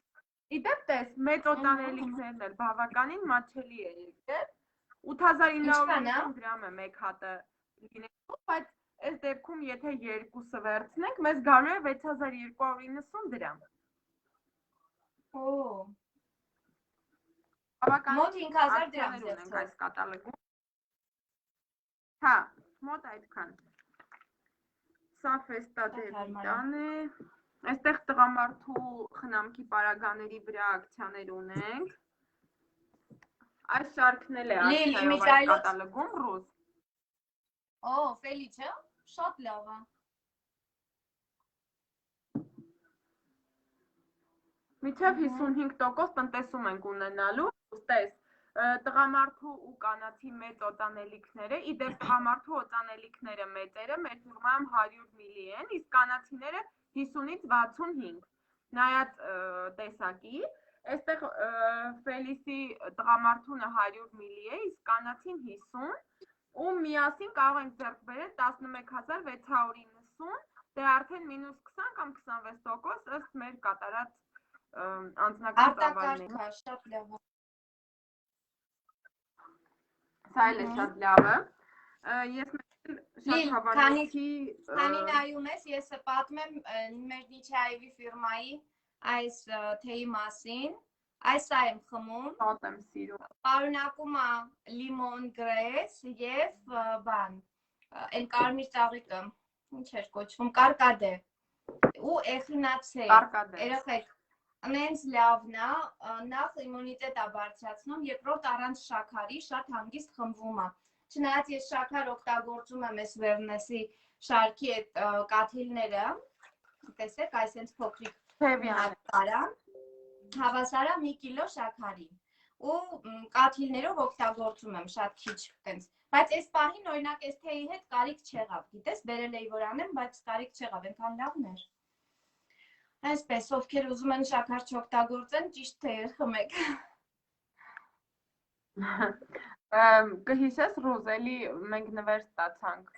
Իդեպ տես, մեծ օծանելիքներն էլ բավականին մատչելի է եկել, 8990 դրամ է մեկ հատը լինելու, բայց այս դեպքում եթե երկուսը վերցնենք, մեզ գալու է 6290 դրամ։ Մոտ 5000 դրամ ունենք այս կատալոգում։ Հա, մոտ այդքան։ Սա ֆեստա դեպիտան է։ Այստեղ տղամարդու խնամքի պարագաների վրա ակցիաներ ունենք։ Այս շարքն էլ է ակցիայով այս կատալոգում, Ռուս։ Ֆելիչը, շատ լավ է։ Մինչև 55% տնտեսում ենք ունենալու, ուստես տղամարդու ու կանացի մեծ օծանելիքները, իդեպ տղամարդու օծանելիքները մեծերը մեր ֆիրմայում 100 միլի են, իսկ կանացիները 50-ից 65։ նայած տեսակի, այստեղ Ֆելիսի տղամարդունը 100 միլի է, իսկ կանացին 50, ու միասին կարող ենք ձեռք բերել 11690, դե արդեն մինուս 20 կամ 26% ըստ մեր կատարած անձնական ծավալների։ Արտակարգ, շատ լավ։ Սա էլ է շատ լավը։ Ես շատ հավանեցի, քանի նայում ես, ես պատմեմ մեր Նիչայևի ֆիրմայի այս թեյի մասին, այս սա եմ խմում, շատ եմ սիրում։ Պարունակում է լիմոն գրես եւ բան, այն կարմիր ծաղիկը, ինչ էր կոչվում, կարկադե ու էխինացե, երեխեք, նենց լավն է, նախ իմունիտետ է բարձրացնում, երկրորդ առանց շաքարի շատ հանգիստ խմվում է։ Չնայած ես շաքար օգտագործում եմ այս Վերնեսի շարքի այդ կաթիլները, տեսեք, այսենց փոքրիկ հավասարան, հավասարա 1 կիլո շաքարի ու կաթիլներով օգտագործում եմ շատ քիչ տենց, բայց այս պահին օրինակ այս թեյի հետ կարիք չեղավ, գիտես, բերել էի որ անեմ, բայց կարիք չեղավ, այնքան լավն էր։ Այսպես, ովքեր ուզում են շաքար չօգտագործեն, ճիշտ թեյեր խմեք։ Կհիշես Ռուզ, էլի մենք նվեր ստացանք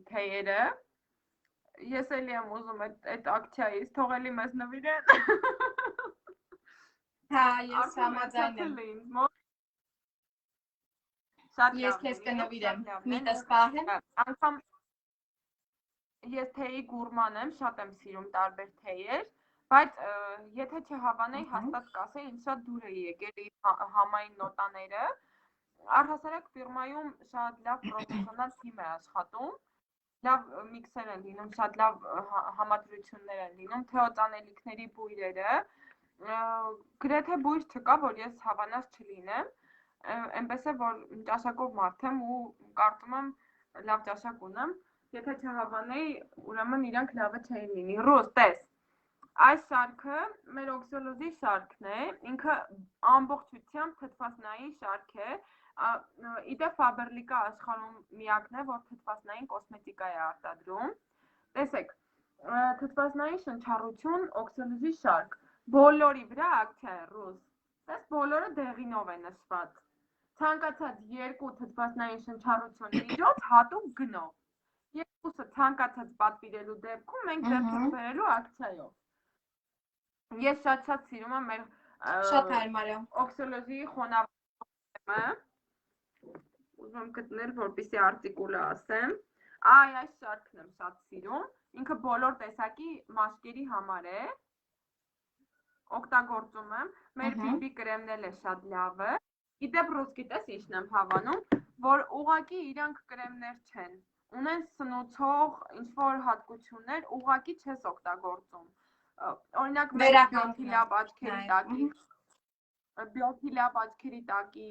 թեյերը, ես էլի եմ ուզում այդ ակցիայից թողելի մեզ նվիրեն։ Հա, ես համաձայն եմ։ Ես քեզ կնվիրեմ, միտս պահեմ։ Անգամ ես թեյի գուրման եմ, շատ եմ սիրում տարբեր թեյեր, բայց եթե չհավանեի, հաստատ կասեի, ինձ շատ դուր է եկել համային նոտաները։ Առհասարակ ֆիրմայում շատ լավ պրոֆեսիոնալ թիմ է աշխատում, լավ միքսեր են լինում, շատ լավ համադրություններ են լինում, թեոծանելիքների բույրերը, գրեթե բույր չկա, որ ես հավանած չլինեմ, այնպես է, որ ճաշակով մարդ եմ ու կարծում եմ լավ ճաշակ ունեմ, եթե չհավանեի, ուրեմն իրանք լավը չէին լինի։ Ռոզ, տես, այս շարքը մեր օքսիոլոզի շարքն է, ինքը ամբողջությամբ թթվասնային շարք է, իդեպ Faberlic-ը աշխարհում միակն է, որ թթվասնային կոսմետիկա է արտադրում։ Տեսեք, թթվասնային շնչառություն, օքսիոլոզի շարք, բոլորի վրա ակցիա է, Ռոզ, տես բոլորը դեղինով է նշված, ցանկացած երկու թթվասնային շնչառություն միջոց հատուկ գնով, երկուսը ցանկացած պատվիրելու դեպքում մենք ձեռք բերելու ակցիայով։ Ես շատ սիրում եմ մեր շատ հարմար է օքսիոլոզի խոնավությունը, ուզում եմ գտնել, որպեսզի արտիկուլը ասեմ, այս շարքն եմ շատ սիրում, ինքը բոլոր տեսակի մաշկերի համար է, օգտագործում եմ, մեր BB կրեմն էլ է շատ լավը, իդեպ Ռուս գիտես ինչն եմ հավանում, որ ուղղակի իրանք կրեմներ չեն, ունեն սնուցող ինչ-որ հատկություններ, ուղղակի չես օգտագործում, օրինակ մեր բիոթիլապ աչքերի տակի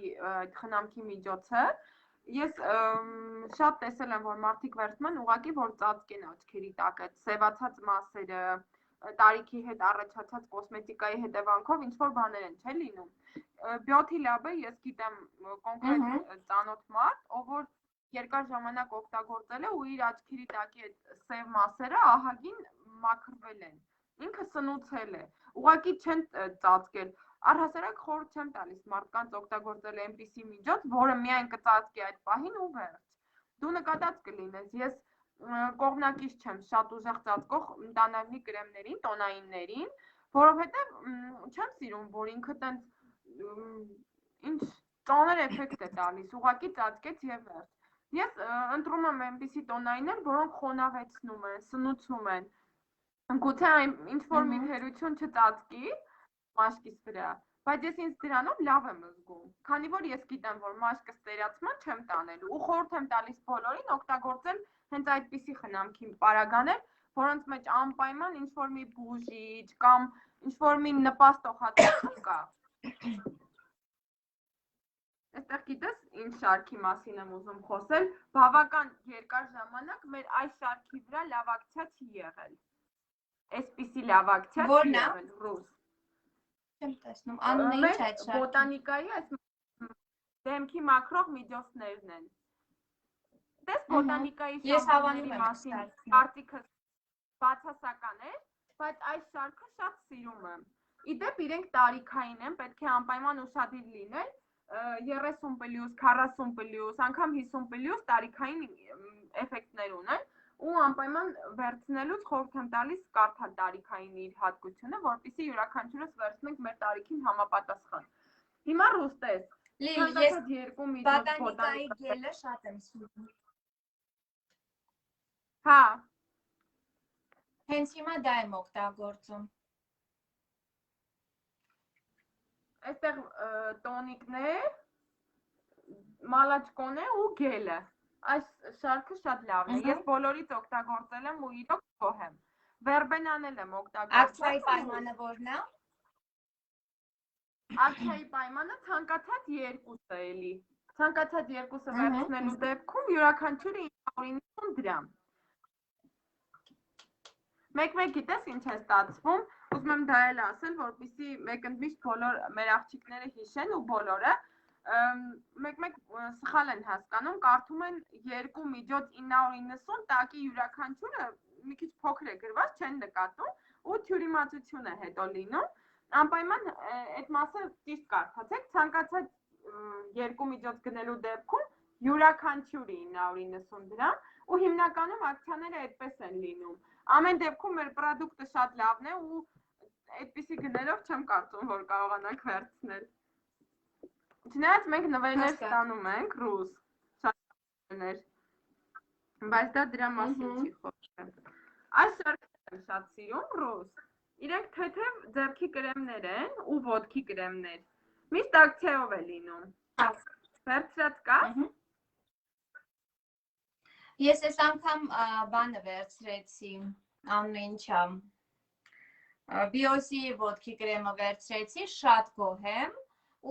խնամքի միջոցը, ես շատ տեսել եմ, որ մարդիկ վերցնում են ուղղակի, որ ծածկեն աչքերի տակը, սևացած մասերը, տարիքի հետ առաջացած կոսմետիկայի հետևանքով ինչ-որ բաներ են, չէ՞ լինում։ Բիոթիլապը ես գիտեմ կոնկրետ ծանոթ մարդ, ով որ երկար ժամանակ օգտագործել է ու իր աչքերի տակի այդ սև մասերը ահագին մաքրվել են։ Ինքը սնուցել է, ուղղակի չեն ծածկել, առհասարակ խորհուրդ չեմ տալիս մարդկանց օգտագործել այնպիսի միջոց, որը միայն կծածկի այդ պահին ու վերջ։ Դու նկատած կլինես, ես կողմնակից չեմ շատ ուժեղ ծածկող տանավնի կրեմներին, տոնայիններին, որովհետև չեմ սիրում, որ ինքը տենց ինչ ծանր էֆեկտ է տալիս, ուղղակի ծածկեց եւ վերջ։ Ես ընտրում եմ այնպիսի տոնայիններ, որոնք խոնավեցնում են, սնուցում են։ Գուցե ինչ-որ մի թերություն չծածկի մաշկիս վրա, բայց ես ինձ դրանով լավ եմ զգում, քանի որ ես գիտեմ, որ մաշկը ստերացման չեմ տանելու ու խորհուրդ եմ տալիս բոլորին օգտագործել հենց այդպիսի խնամքի պարագաներ, որոնց մեջ անպայման ինչ-որ մի բուժիչ կամ ինչ-որ մի նպաստող հատկություն կա։ Այստեղ գիտես, ինչ շարքի մասին եմ ուզում խոսել, բավական երկար ժամանակ մեր այս շարքի վրա լավ ակցիա չի եղել։ Այսպիսի լավ ակցիա չի եղել, Ռուս։ Չեմ տեսնում, անունը ինչ է այդ շարքը։ Բոտանիկայի այս դեմքի մաքրող միջոցներն են։ Տես բոտանիկայի շամպունների մասին կարծիքս բացասական է, բայց այս շարքը շատ սիրում եմ։ Իդեպ իրենք տարիքային են, պետք է անպայման ուշադիր լինել 30+, 40+, անգամ 50+ տարիքային էֆեկտներ ունեն ու անպայման վերցնելուց խորհուրդ եմ տալիս կարդալ տարիքային իր հատկությունը, որպեսզի յուրաքանչյուրս վերցնենք մեր տարիքին համապատասխան։ Հիմա ռուստես։ Լիլ, ես բոտանիկայի գելը շատ եմ սիրում։ Հա։ Հենց հիմա դա եմ օգտագործում։ Այստեղ տոնիկներ, մալաչկոն է ու գելը։ Այս շարքը շատ լավն է։ Ես բոլորից օգտագործել եմ ու իրոք գոհ եմ։ Վերբենան եմ օգտագործել։ Ակցիայի պայմանը որն է։ Ակցիայի պայմանը ցանկացած երկուսը էլի։ Ցանկացած երկուսը վերցնելու դեպքում յուրաքանչյուրը 990 դրամ։ Մեկ-մեկ գիտես ինչ է ստացվում, ուզում եմ դա էլ ասել, որպեսզի մեկընդմիշտ բոլոր մեր աղջիկները հիշեն ու բոլորը մեկ-մեկ սխալ են հասկանում, կարդում են 2 միջոց 990, տակի յուրաքանչյուրը մի քիչ փոքր է գրված, չեն նկատում ու թյուրիմացություն է հետո լինում։ Անպայման այդ մասը ճիշտ կարդացեք, ցանկացած 2 միջոց գնելու դեպքում յուրաքանչյուրի 990 դրամ ու հիմնականում ակցիաները այդպես են լինում։ Ամեն դեպքում մեր պրոդուկտը շատ լավն է ու այդպիսի գներով չեմ կարծում, որ կարողանանք վերցնել։ Չնայած մենք նվերներ ստանում ենք ռուս, շատ նվերներ, բայց դա դրա մասին չի խոսքը։ Այս շարքերը եմ շատ սիրում ռուս։ Իրենք թեթև ձեռքի կրեմներ են ու ոտքի կրեմներ։ Միշտ ակցիայով է լինում։ Վերցրած կա։ Ես այս անգամ բանը վերցրեցի, անուն ինչա։ Բիոսի ոտքի կրեմը վերցրեցի, շատ գոհ եմ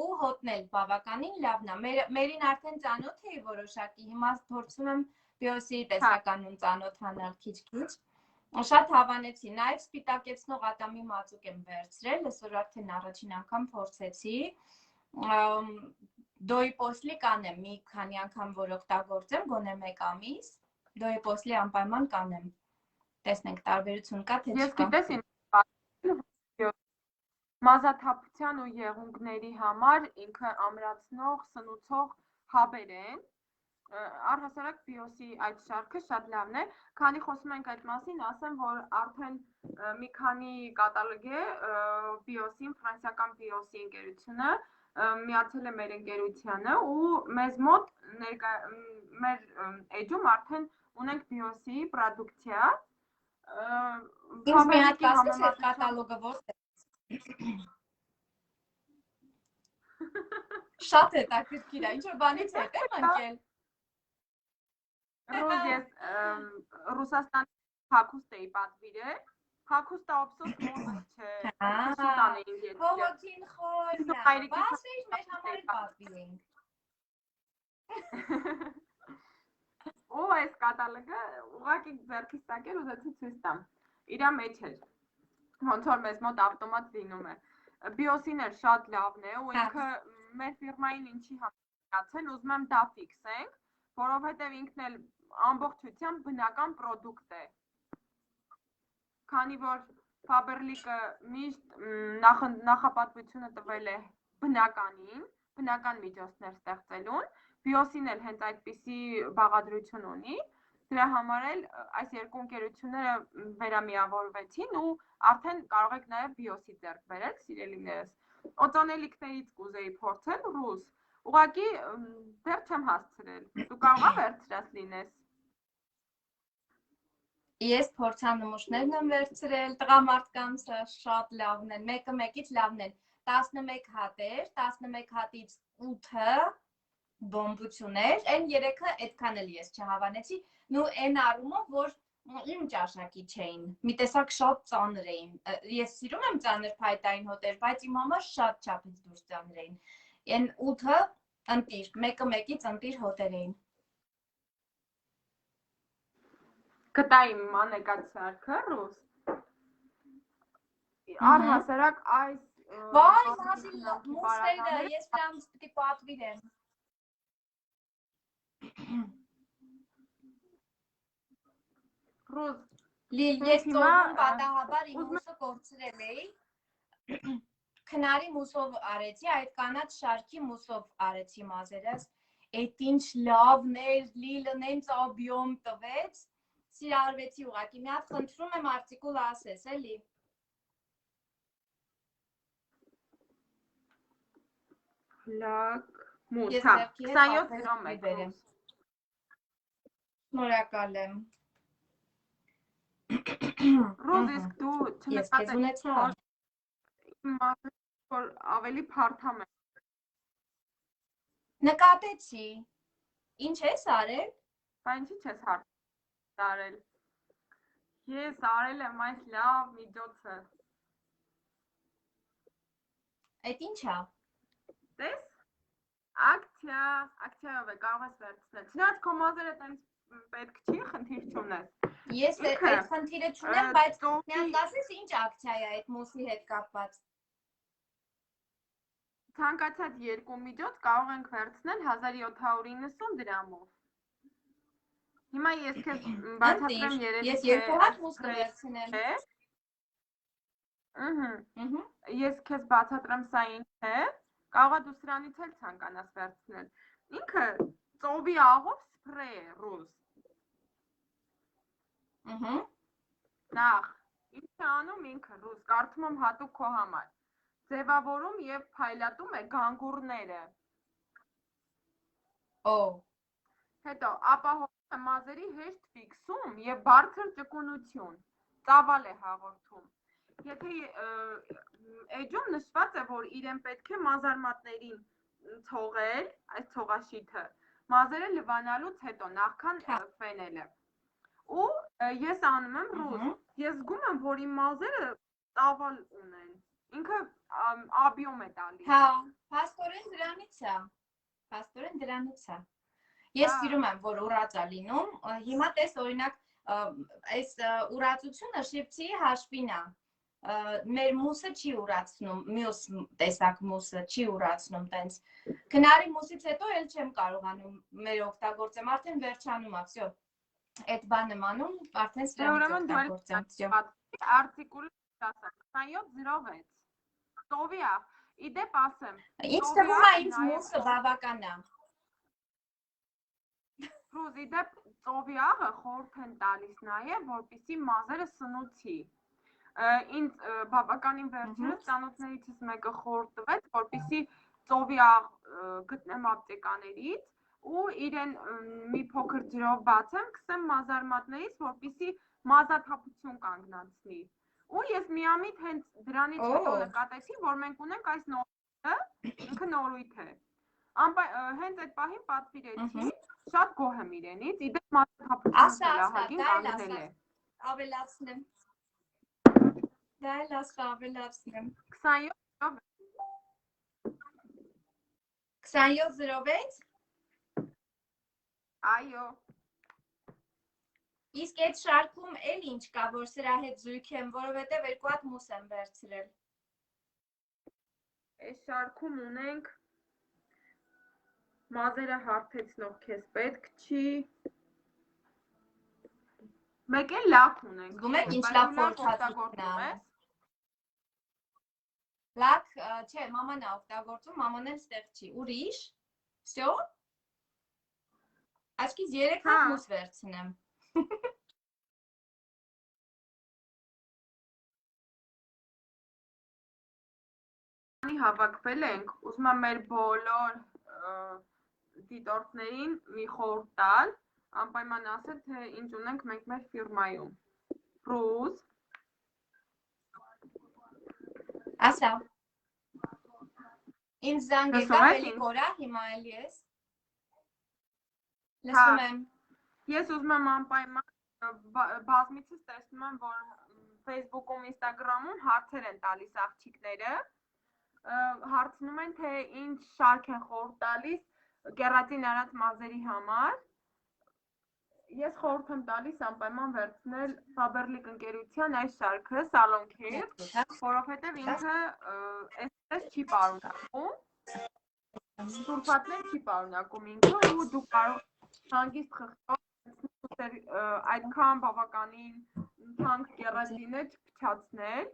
ու հոտն էլ բավականին լավն է։ Մերին արդեն ծանոթ էի որոշակի, հիմա փորձում եմ Բիոսի տեսականուն ծանոթանալ քիչ-քիչ։ Շատ հավանեցի, նաև սպիտակեցնող ատամի մածուկ եմ վերցրել, այսօր արդեն առաջին անգամ փորձեցի։ Դոյպոսլի կանեմ, մի քանի անգամ որ օգտագործեմ, գոնե 1 ամիս, դոյպոսլի անպայման կանեմ։ Տեսնենք տարբերություն կա թե չկա։ Ես գիտես ինչ մազաթափության ու եղունգների համար ինքը ամրացնող, սնուցող հաբեր են։ Առհասարակ Բիոսի այդ շարքը շատ լավն է, քանի խոսում ենք այդ մասին, ասեմ, որ արդեն մի քանի կատալոգ է Բիոսին, ֆրանսիական Բիոսի ընկերությունը միացել է մեր ընկերությանը ու մեզ մոտ մեր էջում արդեն ունենք Բիոսի պրոդուկցիա։ Ինձ մի հատ կասես այդ կատալոգը որտե՞ղ է։ Շատ հետաքրքիր է, ինչ-որ բանից հետ եմ ընկել։ Ռոզ ես Ռուսաստանի հագուստ էի պատվիրել, հագուստը ոպսոս մոդը չէ, շուտ անեինք եթե։ Հողոքին խորն է, բասվեիր մեր համար պատվիրենք։ Ու այս կատալոգը ուղղակի ձեռքից տակել ուզեցի ցույց տամ, իրա մեջ էր, ոնց որ մեզ մոտ ավտոմատ լինում է։ Բիոսին էլ շատ լավն է ու ինքը մեր ֆիրմային ինչի համացել, ուզում եմ դա ֆիքսենք, որովհետև ինքն էլ ամբողջությամբ բնական պրոդուկտ է։ Քանի որ Faberlic-ը միշտ նախապատվությունը տվել է բնականին, բնական միջոցներ ստեղծելուն, Բիոսին էլ հենց այդպիսի բաղադրություն ունի, դրա համար էլ այս երկու ընկերությունները վերամիավորվեցին ու արդեն կարող եք նաև Բիոսի ձեռք բերել, սիրելիներս։ Օծանելիքներից կուզեի փորձել ռուս, ուղղակի դեռ չեմ հասցրել, դու կարող ես վերցրած լինես։ Ես փորձանմուշներն եմ վերցրել, տղամարդկանց շատ լավն են, մեկը մեկից լավն են, 11 հատեր, 11 հատից 8-ը բոմբություն էր, այն 3-ը այդքան էլ ես չհավանեցի, նու այն առումով, որ իմ ճաշակի չէին, մի տեսակ շատ ծանր էին, ես սիրում եմ ծանր փայտային հոտեր, բայց իմ համար շատ չափից դուրս ծանր էին, այն 8-ը ընտիր, մեկը մեկից ընտիր հոտեր էին։ Կտայի մանեկած շարքը ռուս, առհասարակ այս Վայ, մազիլ մուսվեյդը, ես վրանց պիտի պատվիրեմ։ Ռուս, Լիլ, ես ծովում պատահաբար իմ մուսը կորցրել էի, քնարի մուսով արեցի, այդ կանաչ շարքի մուսով արեցի մազերս, այդ ինչ լավն էր, լիլը նենց աբյոմ տվեց, սիրարվեցի ուղակի, մի հատ խնդրում եմ արտիկուլ ասես, էլի։ Լակ մուս, հա, 2701 Շնորհակալ եմ։ Ռոզ, իսկ դու Ես քեզ ունեցա։ որ ավելի փարթամ է։ Նկատեցի։ Ինչ ես արել։ Բա ինչի՞ չես հարցարել։ Ես արել եմ այս լավ միջոցը։ Այդ ի՞նչ է։ Տես։ Ակցիայով է կարող ես վերցնել։ Չնայած քո մազերը տենց պետք չի, խնդիր չունես։ Ես այդ խնդիրը չունեմ, բայց մի հատ ասես ինչ ակցիա է այդ մուսի հետ կապված։ Ցանկացած երկու միջոց կարող ենք վերցնել 1790 դրամով։ Հիմա ես քեզ բացատրեմ երևի ես երկու հատ մուս կվերցնեմ։ Ես քեզ բացատրեմ սա ինչ է, կարող է դու սրանից էլ ցանկանաս վերցնել։ Ինքը ծովի աղով սփրեյ է, ռուզ։ Նախ, ինչ է անում ինքը, ռուզ, կարդում եմ հատուկ քո համար։ Ձևավորում եւ փայլատում է գանգուրները։ Հետո ապահովում է մազերի հեշտ ֆիքսում եւ բարձր ճկունություն։ Ծավալ է հաղորդում։ Եթե էջում նշված է, որ իրեն պետք է մազարմատներին ցողել, այս ցողաշիթը, մազերը լվանալուց հետո, նախքան ֆենելը։ Ու ես անում եմ ռուզ, ես զգում եմ, որ իմ մազերը ծավալ ունեն, ինքը աբյոմ է տալիս։ Հա, փաստորեն դրանից է։ Ես սիրում եմ, որ ուրած է լինում, հիմա տես օրինակ, այս ուրացությունը շիպցի հաշվին է, մեր մուսը չի ուրացնում, մյուս տեսակ մուսը չի ուրացնում տենց, քնարի մուսից հետո էլ չեմ կարողանում մեր օգտագործեմ, արդեն վերջանում է, վсё, այդ բանը եմ անում, արդեն սրանից օգտագործեմ, վсё։ Արտիկուլը 2706, ծովի աղ, իդեպ ասեմ։ Ինչ թվում է ինձ մուսը բավական է։ Ռուզ, իդեպ ծովի աղը խորհուրդ են տալիս նաև, որպեսզի մազերը սնուցի։ Ինձ բավականին վերջերս ծանոթներիցս մեկը խորհուրդ տվեց, որպեսզի ծովի աղ գտնեմ ապտեկաներից ու իրեն մի փոքր ջրով բացեմ, քսեմ մազարմատներից, որպեսզի մազաթափություն կանգնացնի։ Ու ես միամիտ հենց դրանից հետո նկատեցի, որ մենք ունենք այս նորույթը, ինքը նորույթ է։ Հենց այդ պահին պատվիրեցի, շատ գոհ եմ իրենից, իդեպ մազաթափությունը լահագին կանգնել է։ Ավելացնեմ։ Դա էլ ասա ավելացնեմ։ 2706։ Այո։ Իսկ այդ շարքում էլ ինչ կա, որ սրա հետ զույգ եմ, որովհետև երկու հատ մուս եմ վերցրել։ Այս շարքում ունենք մազերը հարթեցնող քեզ պետք չի։ Մեկ էլ լակ ունենք։ Զգում եք ինչ լավ խորհրդատվություն է։ Լակ, չէ, մաման է օգտագործում, մաման էլ ստեղ չի։ Ուրիշ։ Всё։ Այսքից 3 հատ մուս վերցնեմ։ Հավաքվել ենք, ուզում եմ մեր բոլոր դիտորդներին մի խորհուրդ տալ, անպայման ասել, թե ինչ ունենք մենք մեր ֆիրմայում։ Ռուզ։ Ասա։ Ինձ զանգ եկավ, էլի կորա, հիմա էլի ես։ Լսում եմ։ Ես ուզում եմ անպայման բազմիցս տեսնում եմ, որ Facebook-ում, Instagram-ում հարցեր են տալիս աղջիկները, հարցնում են, թե ինչ շարք են խորհուրդ տալիս կերատին արած մազերի համար։ Ես խորհուրդ եմ տալիս անպայման վերցնել Faberlic ընկերության այս շարքը, Salon Care, որովհետև ինքը այսպես չի պարունակում, սուլֆատներ չի պարունակում ինքը ու դու կարող հանգիստ խղճով այդքան բավականին թանկ կերատինը չփչացնել։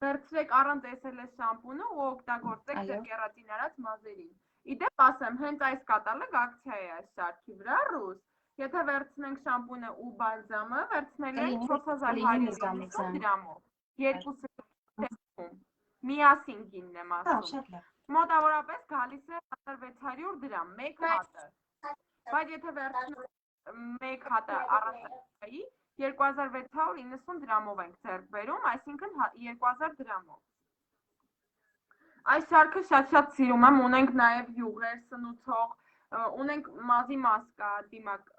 Վերցրեք առանց SLS շամպունը ու օգտագործեք ձեր կերատին արած մազերին։ Իդեպ ասեմ, հենց այս կատալոգ ակցիա է այս շարքի վրա, ռուս։ Եթե վերցնենք շամպունը ու բալզամը, վերցնելու ենք 4150 դրամով։ Երկուսը դեպքում միասին գինն եմ ասում։ Մոտավորապես գալիս է 1600 դրամ մեկ հատը։ Բայց եթե վերցնենք մեկ հատը առանց ակցիայի, 2690 դրամով ենք ձեռք բերում, այսինքն 2000 դրամով։ Այս շարքը շատ սիրում եմ, ունենք նաև յուղեր, սնուցող, ունենք մազի մասկա, դիմակ,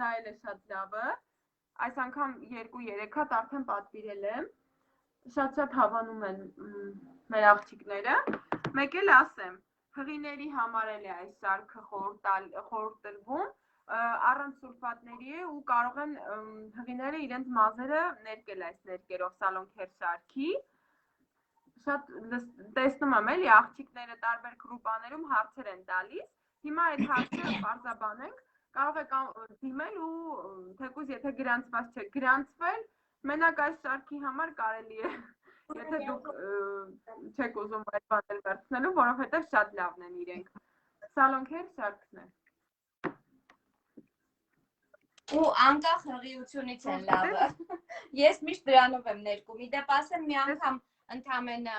դա էլ է շատ լավը, այս անգամ 2-3 հատ արդեն պատվիրել եմ, շատ հավանում են մեր աղջիկները, մեկ էլ ասեմ, հղիների համար էլ է այս շարքը խորհուրդ տրվում, առանց սուլֆատների է ու կարող են հղիները իրենց մազերը ներկել այս ներկերով սալոնքեր շարքի, շատ տեսնում եմ էլի աղջիկները տարբեր գրուպաներում հարցեր են տալիս, հիմա այդ հարցերը պարզաբանենք, կարող եք դիմել ու թեկուզ եթե գրանցված չեք գրանցվել, մենակ այս շարքի համար կարելի է, եթե դուք չեք ուզում այդ բանել վերցնելու, որովհետև շատ լավն են իրենք, սալոնքեր շարքն է։ Ու անկախ հղիությունից են լավը, ես միշտ դրանով եմ ներկում, իդեպ ասեմ մի անգամ ընդամենը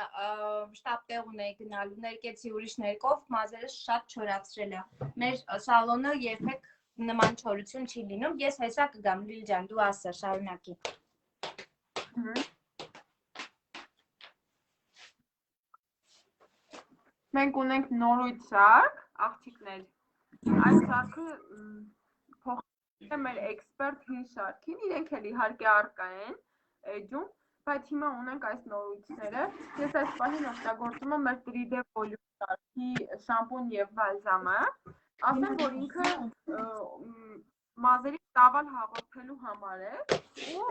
շտապ տեղ ունեի գնալու, ներկեցի ուրիշ ներկով, մազերս շատ չորացրել է, մեր սալոնը երբեք նման չորություն չի լինում, ես հեսա կգամ, Լիլ ջան, դու ասա, շարունակի։ Մենք ունենք նորույթ շարք, աղջիկներ, այս շարքը փոխել է մեր էքսպերտ հին շարքին, իրենք էլ իհարկե առկա են էջում, բայց հիմա ունենք այս նորույթները, ես այս պահին օգտագործում եմ մեր 3D Volume շարքի շամպուն և բալզամը, ասեմ, որ ինքը մազերի ծավալ հաղորդելու համար է ու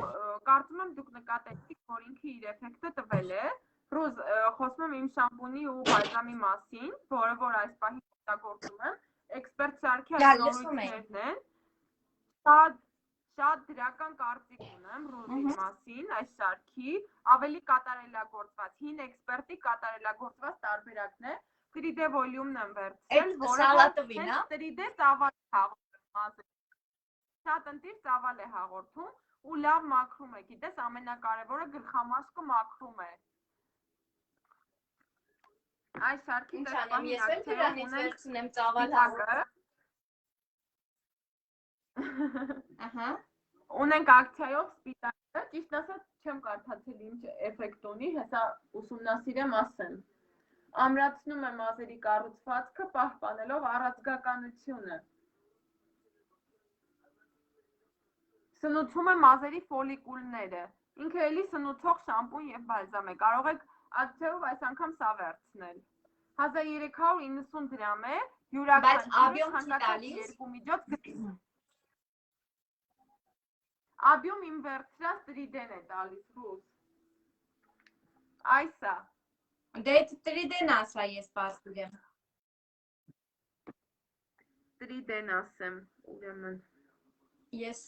կարծում եմ դուք նկատեցիք, որ ինքը իր էֆեկտը տվել է, Ռուզ, խոսում եմ իմ շամպունի ու բալզամի մասին, որը որ այս պահին օգտագործում եմ, էքսպերտ շարքի այս նորույթներն են, շատ դրական կարծիք ունեմ Ռուզի մասին, այս շարքի, ավելի կատարելագործված, հին էքսպերտի կատարելագործված տարբերակն է, 3D Volume-ն եմ վերցրել, որը 3D ծավալ է հաղորդում, շատ ընտիր ծավալ է հաղորդում ու լավ մաքրում է, գիտես ամենակարևորը գլխամաշկը մաքրում է։ Այս շարքի ես էլ դրանից վերցնեմ ծավալ հաղորդում։ Ունենք ակցիայով սպիտակը, ճիշտ ասած չեմ կարդացել ինչ էֆեկտ ունի, հեսա ուսումնասիրեմ ասեմ։ Ամրացնում է մազերի կառուցվածքը, պահպանելով առաձգականությունը։ Սնուցում է մազերի ֆոլիկուլները։ Ինքը էլի սնուցող շամպուն և բալզամ է, կարող եք ակցիայով այս անգամ սա վերցնել։ 1390 դրամ է, յուրաքանչյուրը ցանկացած երկու միջոց գտնում։ Աբյոմ իմ վերցրած 3D-ն է տալիս, Ռուս։ Այսա։ Դե 3D-ն ասա ես պաստուրեմ։ 3D-ն ասեմ, ուրեմն։ Ես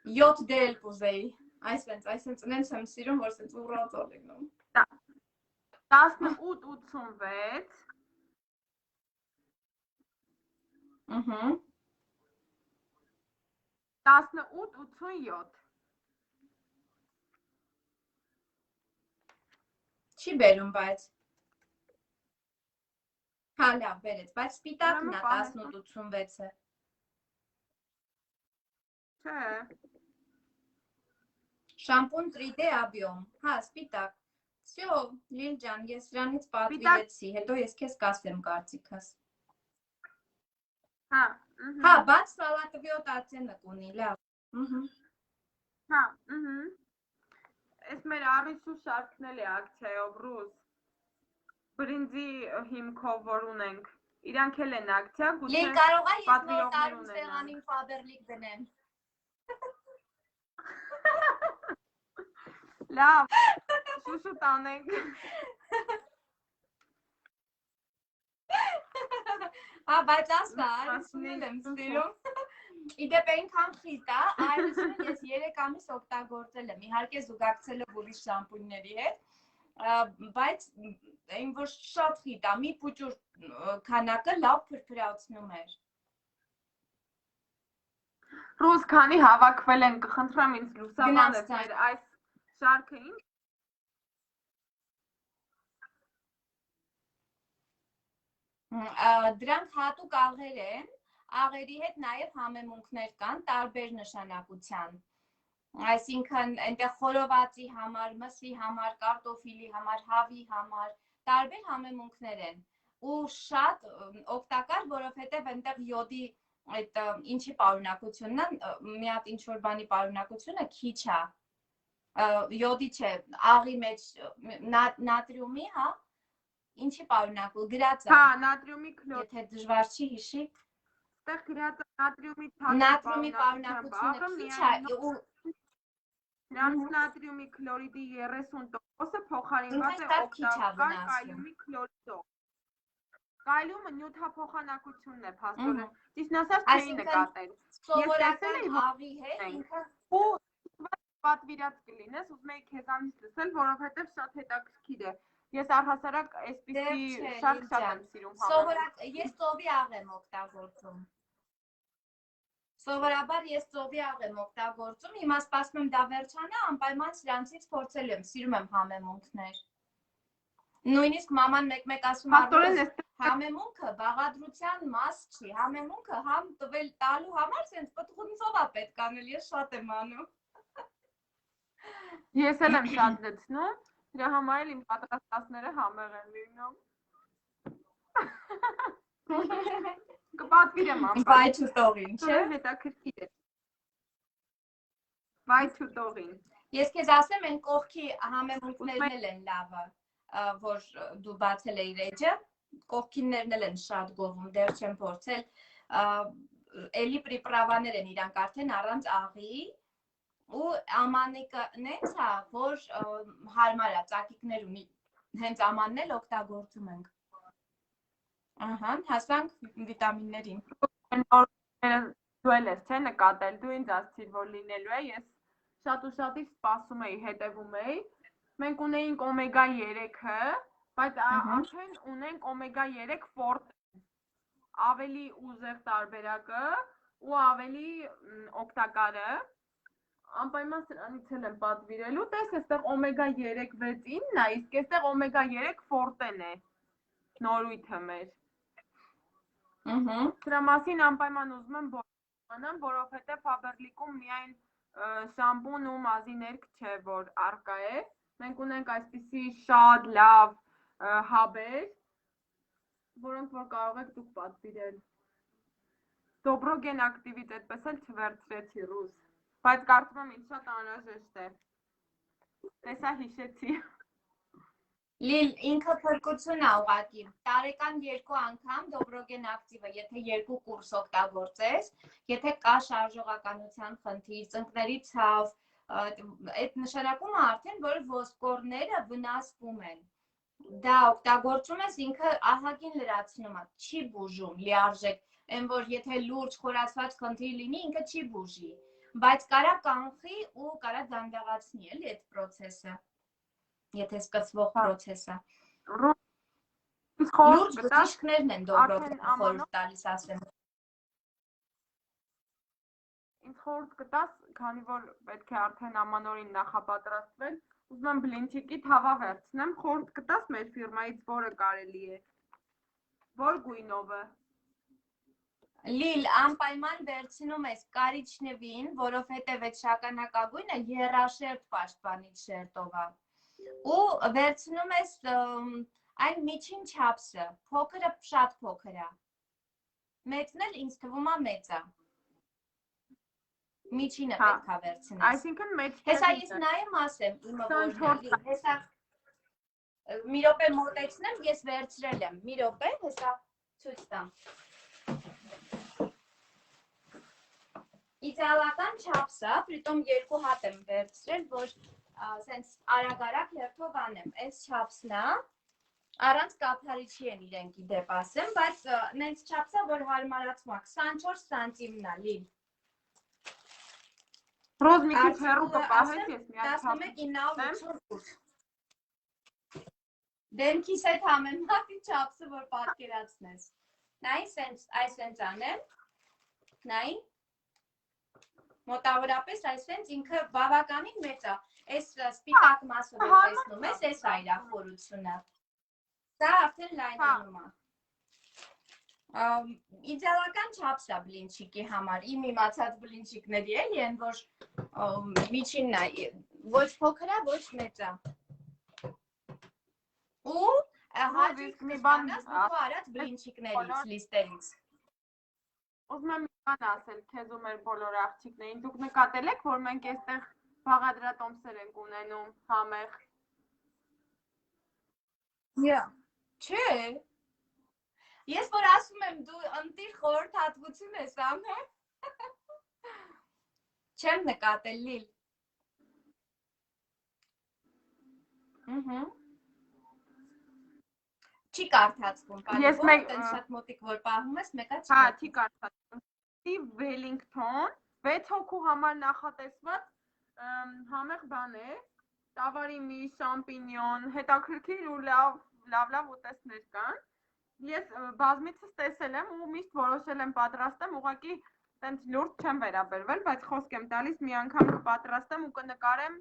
7D էլ կուզեի, այսենց եմ սիրում, որ սենց ուռած ոլինում։ 1886 1887 Չի բերում, բայց հա լավ բերեց, բայց սպիտակն է 1886-ը։ Չէ։ Շամպուն 3D աբյոմ, հա սպիտակ։ Всё, Լիլ ջան, ես դրանից պատվիրեցի, հետո ես քեզ կասեմ կարծիքս։ Հա, բաց սալատվյոտ ացենը կունի, լավ։ Հա, Էս մեր առիթու շարքն էլ է ակցիայով, Ռուս։ Բրինձի հիմքով որ ունենք, իրանք էլ են ակցիա, գուցե Լիլ կարող է ես նոր տարում սեղանին Ֆաբերլիկ դնեմ։ Լավ, շուշուտ անենք։ Հա, բայց ասա, այրիսունել եմ ստիրում։ Իդեպ այնքան խիտ է, այրիսունել ես ես 3 ամիս օգտագործել եմ, իհարկե զուգակցել եմ ուրիշ շամպունյների հետ, բայց այն որ շատ խիտ է, մի փուճուր քանակը լավ փրփրացնում էր։ Ռուս, քանի հավաքվել են, կխնդրեմ ինձ լուսաբանես մեր այս շարքը ինչ։ Դրանք հատուկ աղեր են, աղերի հետ նաև համեմունքներ կան տարբեր նշանակության։ Այսինքն այնտեղ խորովածի համար, մսի համար, կարտոֆիլի համար, հավի համար, տարբեր համեմունքներ են։ Ու շատ օգտակար, որովհետև այնտեղ յոդի այդ ինչի պարունակությունն է, մի հատ ինչ որ բանի պարունակությունը քիչ է։ Յոդի չէ, աղի մեջ նատրիումի, հա, ինչի պարունակում, գրած է։ Հա, նատրիումի քլոր։ Եթե դժվար չի հիշի։ Այդտեղ գրած է նատրիումի պարունակությունը քիչ է ու դրանց նատրիումի քլորիդի 30%-ը փոխարինված է օգտակար կալիումի քլորիդով։ Կալիումը նյութափոխանակությունն է, փաստորեն։ Ճիշտն ասած չէի նկատել։ Սովորական աղի հետ ինքը ու պատվիրած կլինես, ուզում եի քեզանից լսել, որովհետև շատ հետաքրքիր է։ Ես առհասարակ այսպիսի շատ եմ սիրում համարել։ Սովորական ես ծովի աղ եմ օգտագործում։ Սովորաբար ես ծովի աղ եմ օգտագործում, հիմա սպասում եմ դա վերջանա, անպայման սրանցից փորձել եմ, սիրում եմ համեմունքներ։ Նույնիսկ մաման մեկ-մեկ ասում է, համեմունքը բաղադրության մաս չի, համեմունքը համ տվել տալու համար սենց պտղունցով է պետք անել, ես շատ եմ անում։ Ես էլ եմ շատ լցնում, դրա համար էլ իմ պատրաստածները համեղ են լինում։ Կպատվիրեմ անպայման։ Վայ չուտողին, չէ՞։ Հետաքրքիր է։ Վայ չուտողին։ Ես քեզ ասեմ, այն կողքի համեմունքներն էլ են լավը, որ դու բացել էիր էջը, կողքիններն էլ են շատ գովում, դեռ չեմ փորձել, էլի պրիպրավաներ են իրանք արդեն առանց աղի, ու ամանիկը նենց է, որ հարմար է, ծակիկներ ունի, հենց ամանն էլ օգտագործում ենք։ Ահա, հասանք վիտամիններին։ Դու էլ ես, չէ՞ նկատել, դու ինձ ասցիր, որ լինելու է, ես շատ ու շատից սպասում էի, հետևում էի, մենք ունեինք օմեգա 3-ը, բայց արդեն ունենք օմեգա 3 ֆորտ, ավելի ուժեղ տարբերակը ու ավելի օգտակարը, անպայման սրանից էլ եմ պատվիրելու, տես այստեղ օմեգա 3-6-9-ն է, իսկ այստեղ օմեգա 3 ֆորտեն է, նորույթը մեր։ Դրա մասին անպայման ուզում եմ իմանամ, որովհետև Faberlic-ում միայն շամպուն ու մազի ներք չէ, որ առկա է, մենք ունենք այսպիսի շատ լավ հաբեր, որոնք որ կարող եք դուք պատվիրել։ Դոբրոգեն ակտիվից այդպես էլ չվերցրեցի ռուս, բայց կարծում եմ ինձ շատ անհրաժեշտ է։ Տեսա հիշեցի։ Լիլ, ինքը փրկություն է ուղղակի, տարեկան 2 անգամ Դոբրոգեն ակտիվը, եթե 2 կուրս օգտագործես, եթե կա շարժողականության խնդիր, ծնկների ցավ, այդ նշանակում է արդեն, որ ոսկորները վնասվում են։ Դա օգտագործում ես, ինքը ահագին լրացնում է, չի բուժում լիարժեք, այն որ եթե լուրջ խորացված խնդիր լինի, ինքը չի բուժի, բայց կարա կանխի ու կարա դանդաղացնի էլի այդ process-ը, եթե սկսվող process-ը։ Լուրջ բժիշկներն են Դոբրոգենը խորհուրդ տալիս, ասեմ։ Ինձ խորհուրդ կտաս, քանի որ պետք է արդեն ամանորին նախապատրաստվել, ուզում եմ բլինչիկի թավա վերցնեմ, խորհուրդ կտաս մեր ֆիրմայից որը կարելի է։ Որ գույնովը։ Լիլ, անպայման վերցնում ես կարիճնևին, որովհետև այդ շագանակագույնը եռաշերտ պաշտպանիչ շերտով է։ Ու վերցնում ես այն միջին չափսը, փոքրը շատ փոքր է։ Մեծն էլ ինձ թվում է մեծ է։ Միջինը պետք է վերցնես։ Այսինքն մեծ։ Հեսա ես նայեմ ասեմ, իմը որն է։ Հեսա մի րոպե մոտեցնեմ, ես վերցրել եմ։ Մի րոպե, հեսա ցույց տամ։ Իդեալական չափսը, պրիտոմ 2 հատ եմ վերցրել, որ սենց արագ-արագ հերթով անեմ։ Այս չափսն է, առանց կափարիչի են իրենք իդեպ ասեմ, բայց նենց չափսը, որ հարմարացում է, 24 սանտիմն է, Լիլ։ Ռոզ մի քիչ հեռու կպահես, ես մի հատ 11988 Դեմքիս այդ համեմատի չափսը, որ պատկերացնես։ Նայ, այսենց անեմ, նայ, մոտավորապես այսենց ինքը բավականին մեծ է, այս սպիտակ մասը որ տեսնում ես, այս է իր խորությունը։ Դա արդեն լայնանում է։ Իդեալական չափս է բլինչիկի համար, իմ իմացած բլինչիկների էլի են, որ միջինն է, ոչ փոքր է, ոչ մեծ է։ Ու հաճիկ մի բան դու արած բլինչիկներից, լիստերից։ Ուզում եմ մի բան ասել քեզ ու մեր բոլոր աղջիկներին, դուք նկատել եք, որ մենք այստեղ բաղադրատոմսեր ենք ունենում համեղ։ Չէ։ Ես որ ասում եմ դու ընտիր խորհրդատվություն ես անում։ Չեմ նկատել Լիլ։ Չի կարդացվում, ես շատ մոտիկ որ պահում ես, մեկա չի։ Հա, չի կարդացվում։ Steve Wellington 6 հոգու համար նախատեսված համեղ բան է, տավարի մի շամպինյոն, հետաքրքիր ու լավ ուտեստներ կան։ Ես բազմիցս տեսել եմ ու միշտ որոշել եմ պատրաստեմ, ուղղակի տենց լուրջ չեմ վերաբերվել, բայց խոսք եմ տալիս մի անգամ կպատրաստեմ ու կնկարեմ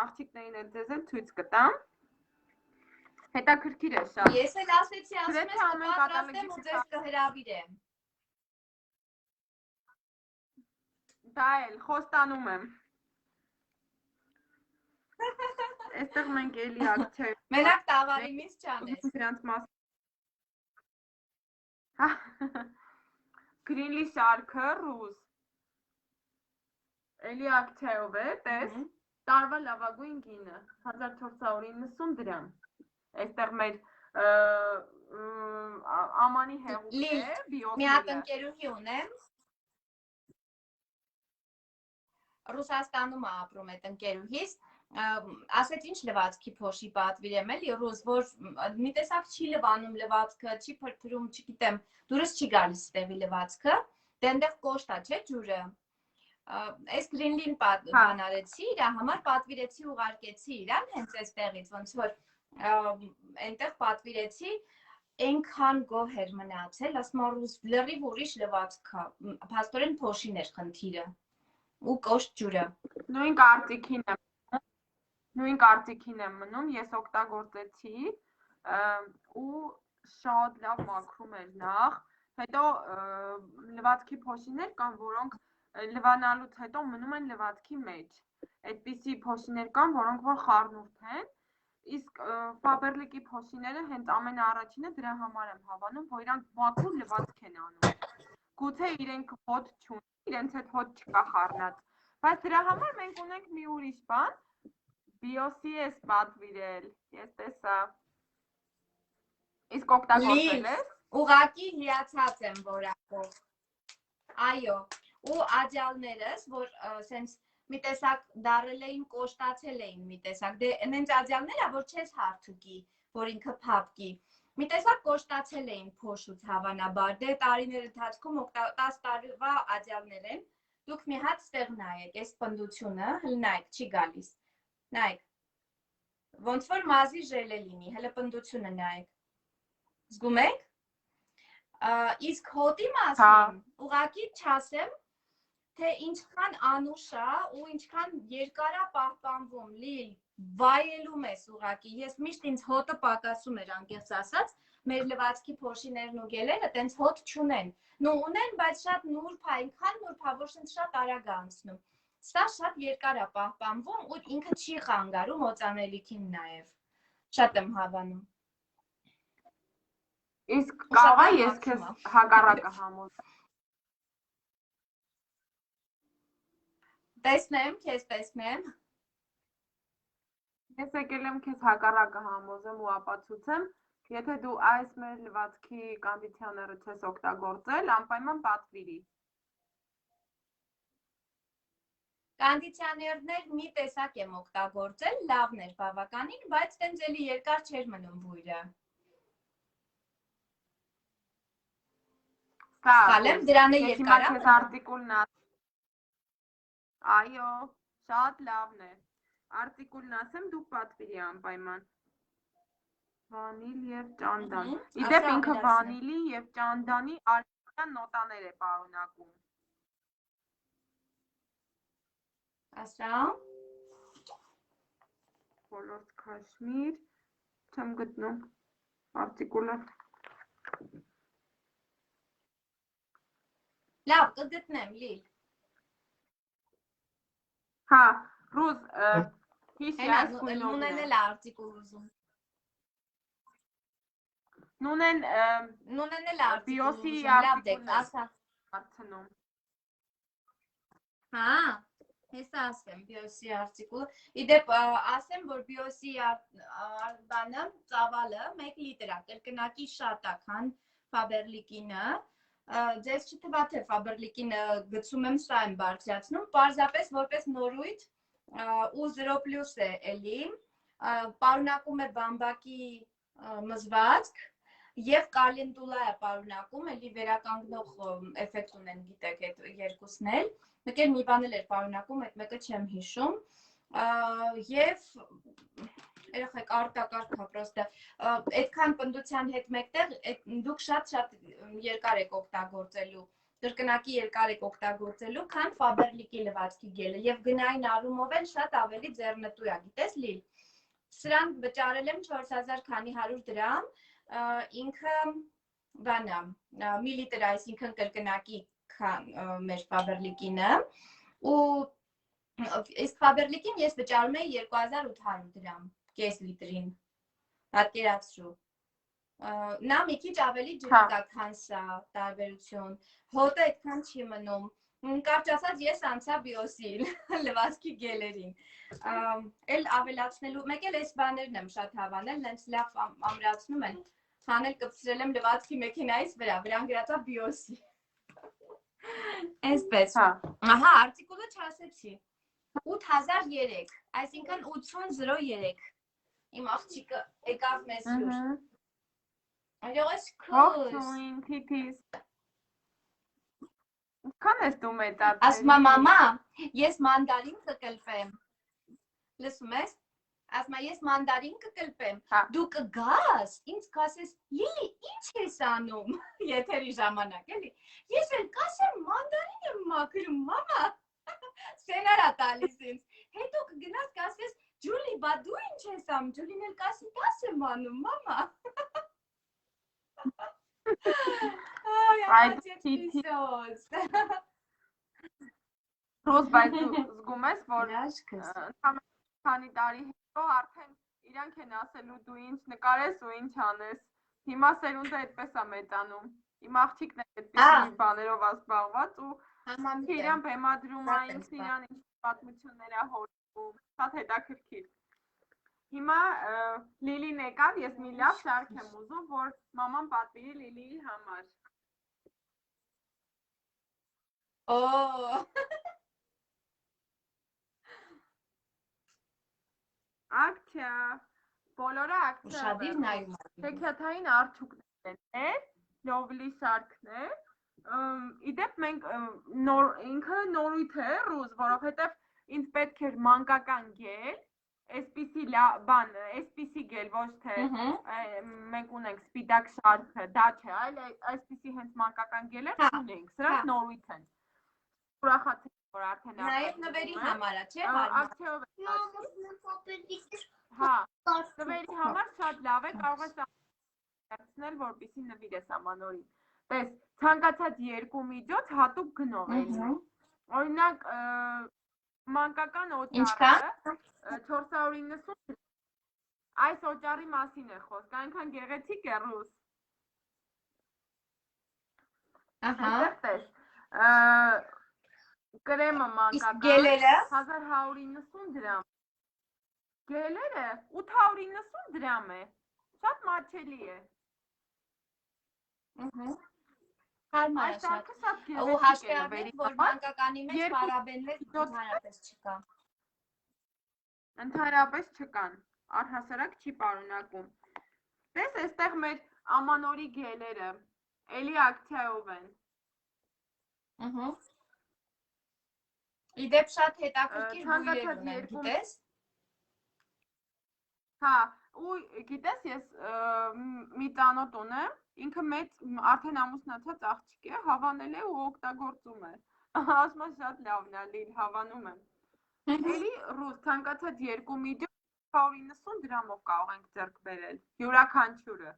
աղջիկներին էլ ձեզ էլ ցույց կտամ։ Հետաքրքիր է շատ։ Ես էլ ասեցի ասում ես կպատրաստեմ ու ձեզ կհրավիրեմ։ Դա էլ խոստանում եմ։ Այստեղ մենք էլի ակցիա։ Մենակ տավարի միս չանես։ Դրանց մաս։ Գրինլի շարքը ռուս։ Էլի ակցիայով է, տես։ Տարվա լավագույն գինը 1490 դրամ։ Այստեղ մեր ամանի հեղուկ է, բիոկելը։ Մի հատ ընկերուհի ունեմ։ Ռուսաստանում է ապրում այդ ընկերուհիս, ասեց ինչ լվացքի փոշի պատվիրեմ էլի ռուս, որ մի տեսակ չի լվանում լվացքը, չի փրփրում, չգիտեմ, դուրս չի գալիս ստեղի լվացքը, դենտեղ կոշտ է, չէ, ջուրը։ Այս գրինլին բան արեցի, իր համար պատվիրեցի, ուղարկեցի իրան, հենց այստեղից, ոնց որ այնտեղ պատվիրեցի, այնքան գոհ էր մնացել, ասում ռուս լրիվ ուրիշ լվացք է, փաստորեն փոշին էր խնդիրը ու կոշտ ջուրը։ Նույն կարծիքին եմ մնում, ես օգտագործեցի ու շատ լավ մաքրում էր նախ, հետո լվացքի փոշիներ կան, որոնք լվանալուց հետո մնում են լվացքի մեջ, այդպիսի փոշիներ կան, որոնք որ խառնուրդ են, իսկ Faberlic-ի փոշիները հենց ամենաառաջինը դրա համար եմ հավանում, որ իրանք մաքուր լվացք են անում, գուցե իրենք հոտ չունեն, իրենց հետ հոտ չկա խառնած, բայց դրա համար մենք ունենք մի ուրիշ բան, Բիոսի ես պատվիրել, ես տեսա, իսկ օգտագործել ես։ Ուղղակի հիացած եմ որակով, այո, ու աջալներս, որ սենց մի տեսակ դարել էին, կոշտացել էին մի տեսակ, դե նենց աջալներ է, որ չես հարթուկի, որ ինքը փափկի, մի տեսակ կոշտացել էին փոշուց հավանաբար, դե տարիներ ընթացքում 10 տարվա աջալներ են, դուք մի հատ ստեղ նայեք, այս պնդությունը, նայեք, չի գալիս, նայեք, ոնց որ մազի ժել է լինի, հələ պնդությունը նայեք, զգում եք, իսկ հոտի մասին, ուղղակի չասեմ, թե ինչքան անուշ է ու ինչքան երկար է պահպանվում, Լիլ, վայելում ես ուղղակի, ես միշտ ինձ հոտը պակասում էր անկեղծ ասած, մեր լվացքի փոշիներն ու գելերը տենց հոտ չունեն, նու ունեն, բայց շատ նուրբ է, այնքան նուրբ է, որ շատ արագ է անցնում, սա շատ երկար է պահպանվում ու ինքը չի խանգարում օծանելիքին նաև, շատ եմ հավանում։ Իսկ կարող է ես քեզ հակառակը համոզեմ։ Տեսնեմ, քեզ տեսնեմ։ Ես եկել եմ քեզ հակառակը համոզեմ ու ապացուցեմ, եթե դու այս մեր լվացքի կոնդիցիոները չես օգտագործել, անպայման պատվիրի։ Կոնդիցիոներներ մի տեսակ եմ օգտագործել, լավն էր բավականին, բայց տենց էլի երկար չէր մնում բույրը։ Սխալ եմ, դրանը երկար է։ Այո, շատ լավն է։ Արտիկուլն ասեմ, դու պատվիրի անպայման։ Վանիլ եւ ճանդան։ Իդեպ ինքը վանիլի եւ ճանդանի արևելյան նոտաներ է պարունակում։ Ասա։ Բոլորս քաշմիր, չեմ գտնում արտիկուլը։ Լավ, կգտնեմ, Լիլ։ Հա, ռուզ, հիսի այս Նունեն գույնովն է։ էլ արտիկուլ ուզում։ Նունեն արտիկուլ բիոսի ուզում, լավ դեք, արտիկուլն է ասա։ հարցնում։ Հա, հեսա ասեմ բիոսի արտիկուլը։ Իդեպ ասեմ, որ բիոսի բանը, ծավալը 1 լիտր է, կրկնակի շատ է, քան Faberlic-ինը։ Ձեզ չթվա թե Faberlic-ինը գցում եմ, սա եմ բարձրացնում, պարզապես որպես նորույթ ու 0+ է էլի, պարունակում է բամբակի մզվածք և կալենտուլա է պարունակում, էլի վերականգնող էֆեկտ ունեն, գիտեք, այդ երկուսն էլ, մեկ էլ մի բան էլ էր պարունակում, այդ մեկը չեմ հիշում, և երեխեք արտակարգա պրոստը, այդքան պնդության հետ մեկտեղ դուք շատ երկար եք օգտագործելու, կրկնակի երկար եք օգտագործելու, քան Faberlic-ի լվացքի գելը և գնային առումով էլ շատ ավելի ձեռնտու է, գիտես Լիլ, սրան վճարել եմ 4000 քանի 100 դրամ, ինքը բանա, միլիտր, այսինքն կրկնակի մեր Faberlic-ինը, ու իսկ Faberlic-ին ես վճարում էի 2800 դրամ, կես լիտրին, պատկերացրու, նա մի քիչ ավելի ջրիկ է, քան սա տարբերություն, հոտը այդքան չի մնում, կարճ ասած ես անցա բիոսի լվացքի գելերին, էլ ավելացնելու, մեկ էլ այս բաներն եմ շատ հավանել, նենց լավ ամրացնում են, հանել կպցրել եմ լվացքի մեքենայից վրան գրածա բիոսի, այսպես, ահա արտիկուլը չասեցի, 8003, այսինքն 8003, իմ աղջիկը եկավ մեզ հյուր, այդողես կուս, ողջույն, թիթիս, քան ես դու մեծացել, ասմա մամա, ես մանդարին կկլպեմ, լսում ես, ասմա ես մանդարին կկլպեմ, դու կգաս, ինձ կասես, Լիլի, ինչ ես անում, եթերի ժամանակ, էլի, ես էլ կասեմ մանդարին եմ մաքրում, մամա, սենարա տալիս ինձ, հետո կգնաս կասես, Ջուլի, բա դու ինչ ես անում, Ջուլին էլ կասի, դաս եմ անում, մամա, Այդ թիթիս, ռոզ, բայց դու զգում ես, որ քանի տարի հետո արդեն իրանք են ասելու դու ինչ նկարես ու ինչ անես, հիմա սերունդը այդպես է մեծանում, իմ աղջիկն է այդպես բաներով ասպաղված ու իրան բեմադրում է, ինքն իրան ինչ պատմություններ է հորինում, շատ հետաքրքիր։ Հիմա Լիլին եկավ, ես մի լավ շարք եմ ուզում, որ մաման պատվիրի Լիլիի համար։ Ակցիա, բոլորը ակցիա են, հեքիաթային արդյունքներ են, լովլի շարքն է, իդեպ մենք ինքը նորույթ է ռուզ, որովհետև ինձ պետք էր մանկական գել, այսպիսի բան, այսպիսի գել, ոչ թե մենք ունենք սպիտակ շարքը, դա չէ, այլ այսպիսի հենց մանկական գելեր ունենք, սրանք նորույթ են, ուրախացել, որ արդեն նաև նվերի համար է, չէ, ակցիայով է, հա, նվերի համար շատ լավ է, կարող ես ակցնել, որպիսի նվիրես ամանորին, տես, ցանկացած երկու միջոց հատուկ գնով էլի, օրինակ, մանկական օճառը 490 այս օճառի մասին է խոսք, այնքան գեղեցիկ է ռուս։ Այդտեղ տես, կրեմը մանկական 1190 դրամ, գելերը 890 դրամ է, շատ մատչելի է։ Հարմար է շատ, ու հաշվեառնեք, որ մանկականի մեջ պարաբեններ ընդհանրապես չկա։ Ընդհանրապես չկան, առհասարակ չի պարունակում։ Տես, այստեղ մեր ամանորի գելերը, էլի ակցիայով են։ Իդեպ շատ հետաքրքիր բույրեր ունեն, գիտես։ Հա, ու գիտես, ես մի ծանոթ ունեմ, ինքը մեծ արդեն ամուսնացած աղջիկ է, հավանել է ու օգտագործում է։ Ասում է շատ լավն է, լիլ հավանում եմ։ Էլի ռուս ցանկացած երկու միջը 190 դրամով կարող ենք ձեռք բերել, յուրաքանչյուրը։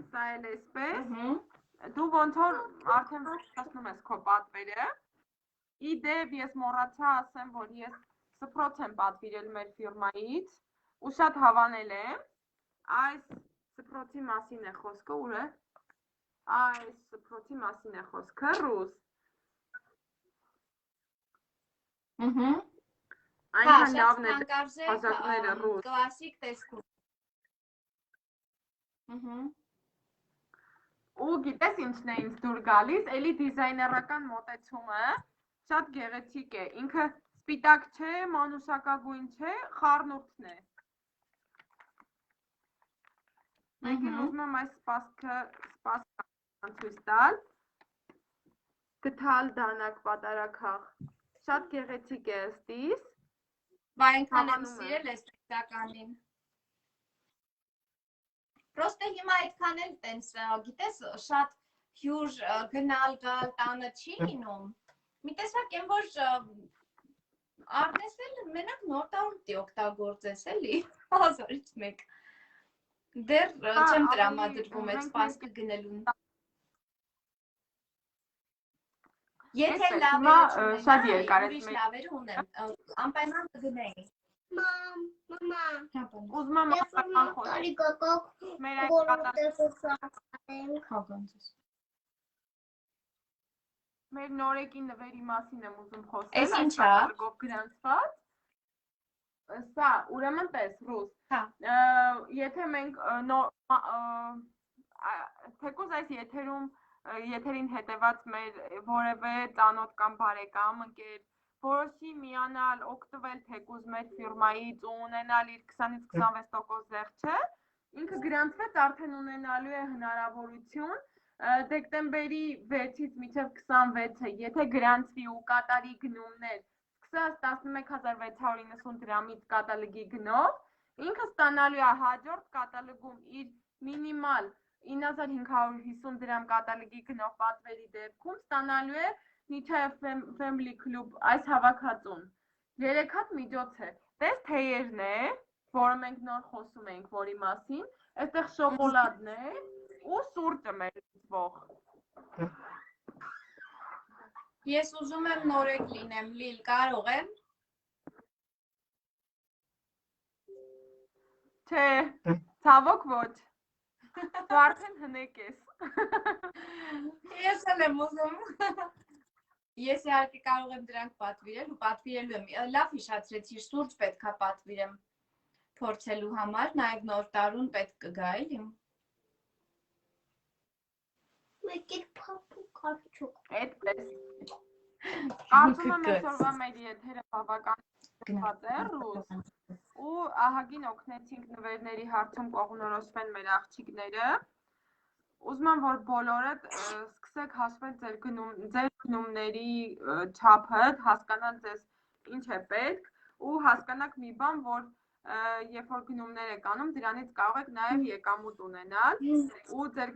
Սա էլ էսպես։ Դու ոնց որ արդեն հասնում ես քո պատվերը։ Իդեպ ես մոռացա ասեմ, որ ես սփռոց եմ պատվիրել մեր ֆիրմայից ու շատ հավանել եմ։ Այս սփռոցի մասին է խոսքը, ուր է։ Այս սփռոցի մասին է խոսքը, ռուս։ Այնքան լավն է բաժակները ռուս։ Կլասիկ տեսքում։ Ու գիտես ինչն է ինձ դուր գալիս, էլի դիզայներական մոտեցումը շատ գեղեցիկ է։ Ինքը սպիտակ չէ, մանուշակագույն չէ, խառնուրդն է։ Մեկին ուզում եմ այս սպասքը ցույց տալ։ Գտալ դանակ պատարակախ։ Շատ գեղեցիկ է ըստիս։ Բա այնքան եմ սիրել ես տականին։ Պրոստը հիմա այդքան էլ տենց, գիտես, շատ հյուր գնալ գալ տանը չի լինում։ Մի տեսակ եմ, որ առնես էլ մենակ նոր տարուտի օգտագործես էլի, 1001։ Դեռ չեմ տրամադրվում այդ սպասքը գնելուն։ Եթե լավերը շատ երկար է, ուրիշ լավերը ունեմ, անպայման կգնեի։ Մամա, ուզում եմ տարի կակակ մեր այդ մեր նորեկի նվերի մասին եմ ուզում խոսել, այս ինչա կատալոգով գրանցված։ Սա, ուրեմն տես, ռուս։ Հա։ Եթե մենք թեկուզ այս եթերին հետևած մեր որևէ ծանոթ կամ բարեկամ, ընկեր որոշի միանալ, օգտվել թեկուզ մեր ֆիրմայից ու ունենալ իր 20-ից 26% զեղչը, ինքը գրանցվեց արդեն ունենալու է հնարավորություն դեկտեմբերի 6-ից մինչև 26-ը, եթե գրանցվի ու կատարի գնումներ սկսած 11690 դրամից կատալոգի գնով, ինքը ստանալու է հաջորդ կատալոգում իր մինիմալ 9550 դրամ կատալոգի գնով պատվերի դեպքում ստանալու է Նիչայև Family Club այս հավաքածուն։ 3 հատ միջոց է։ Տես թեյերն է, որը մենք նոր խոսում ենք, որի մասին, այստեղ շոկոլադն է ու սուրճը մեր լուծվող։ Ես ուզում եմ նորեկ լինեմ, Լիլ, կարող եմ։ Չէ, ցավոք ոչ։ Դու արդեն հնեք ես։ Ես էլ եմ ուզում։ Ես իհարկե կարող եմ դրանք պատվիրել ու պատվիրելու եմ։ Լավ հիշացրեցի, սուրճ պետքա պատվիրեմ փորձելու համար, նաև նոր տարուն պետք կգա էլի։ Մեկ էլ փափուկ կարճուկ։ Այդպես։ Կարծում եմ այսօրվա մեր եթերը բավական գնված է ռուս։ Ու ահագին օգնեցինք նվերների հարցում կողմնորոշվեն մեր աղջիկները։ Ուզում եմ, որ բոլորդ սկսեք հաշվել ձեր գնումների չափը, հասկանալ ձեզ ինչ է պետք ու հասկանաք մի բան, որ երբ որ գնումներ եք անում, դրանից կարող եք նաև եկամուտ ունենալ ու ձեր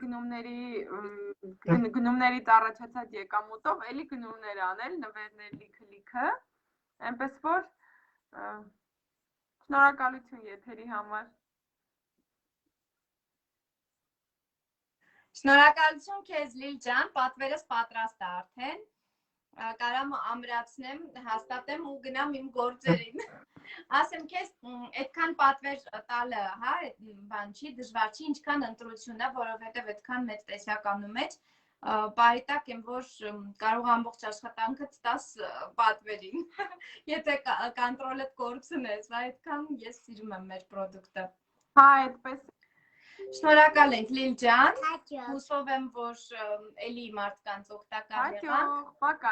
գնումներից առաջացած եկամուտով էլի գնումներ անել, նվերներ լիքը, այնպես որ շնորհակալություն եթերի համար։ Շնորհակալություն քեզ Լիլ ջան, պատվերս պատրաստ է արդեն։ Կարամ ամրացնեմ, հաստատեմ ու գնամ իմ գործերին։ Ասեմ քեզ, այդքան պատվեր տալը, հա, բան չի, դժվար չի, ինչքան ընտրությունն է, որովհետև այդքան մեծ տեսականու մեջ պարիտակ եմ, որ կարող ամբողջ աշխատանքդ տաս պատվերին։ Եթե կոնտրոլդ կորցնես, այդքան ես սիրում եմ մեր պրոդուկտը։ Հա, այդպես Շնորհակալ ենք Լիլ ջան, հուսով եմ, որ էլի մարդկանց օգտակար եղանք։ Պակա։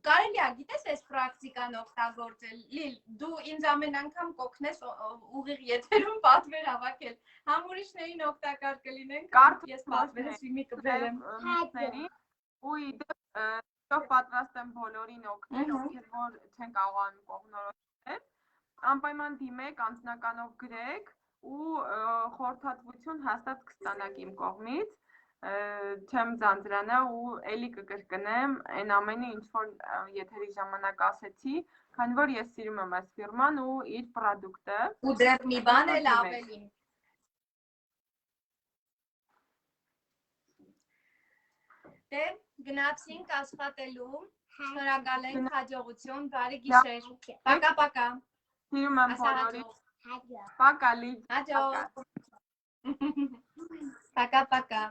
Կարելի է, գիտես, այս պրակտիկան օգտագործել, Լիլ, դու ինձ ամեն անգամ կօգնես ուղիղ եթերում պատվեր հավաքել, համ ուրիշներին օգտակար կլինեն, ես պատվերս իմի կբերեմ։ Ու իդեպ Ով պատրաստ եմ բոլորին օգնել, ովքեր որ չեն կարողանում կողմնորոշել, անպայման դիմեք, անձնականով գրեք ու խորհրդատվություն հաստատ կստանաք իմ կողմից, չեմ ձանձրանա ու էլի կկրկնեմ այն ամենը, ինչ որ եթերի ժամանակ ասեցի, քանի որ ես սիրում եմ այս ֆիրման ու իր պրոդուկտը։ Ու դեռ մի բան էլ ավելին։ Դե գնացինք աշխատելու, շնորհակալ ենք, հաջողություն, բարի գիշեր։ Պակա։ Սիրում եմ բոլորին։ Հաջող։ Պակա լի։ Հաջող։ Պակա։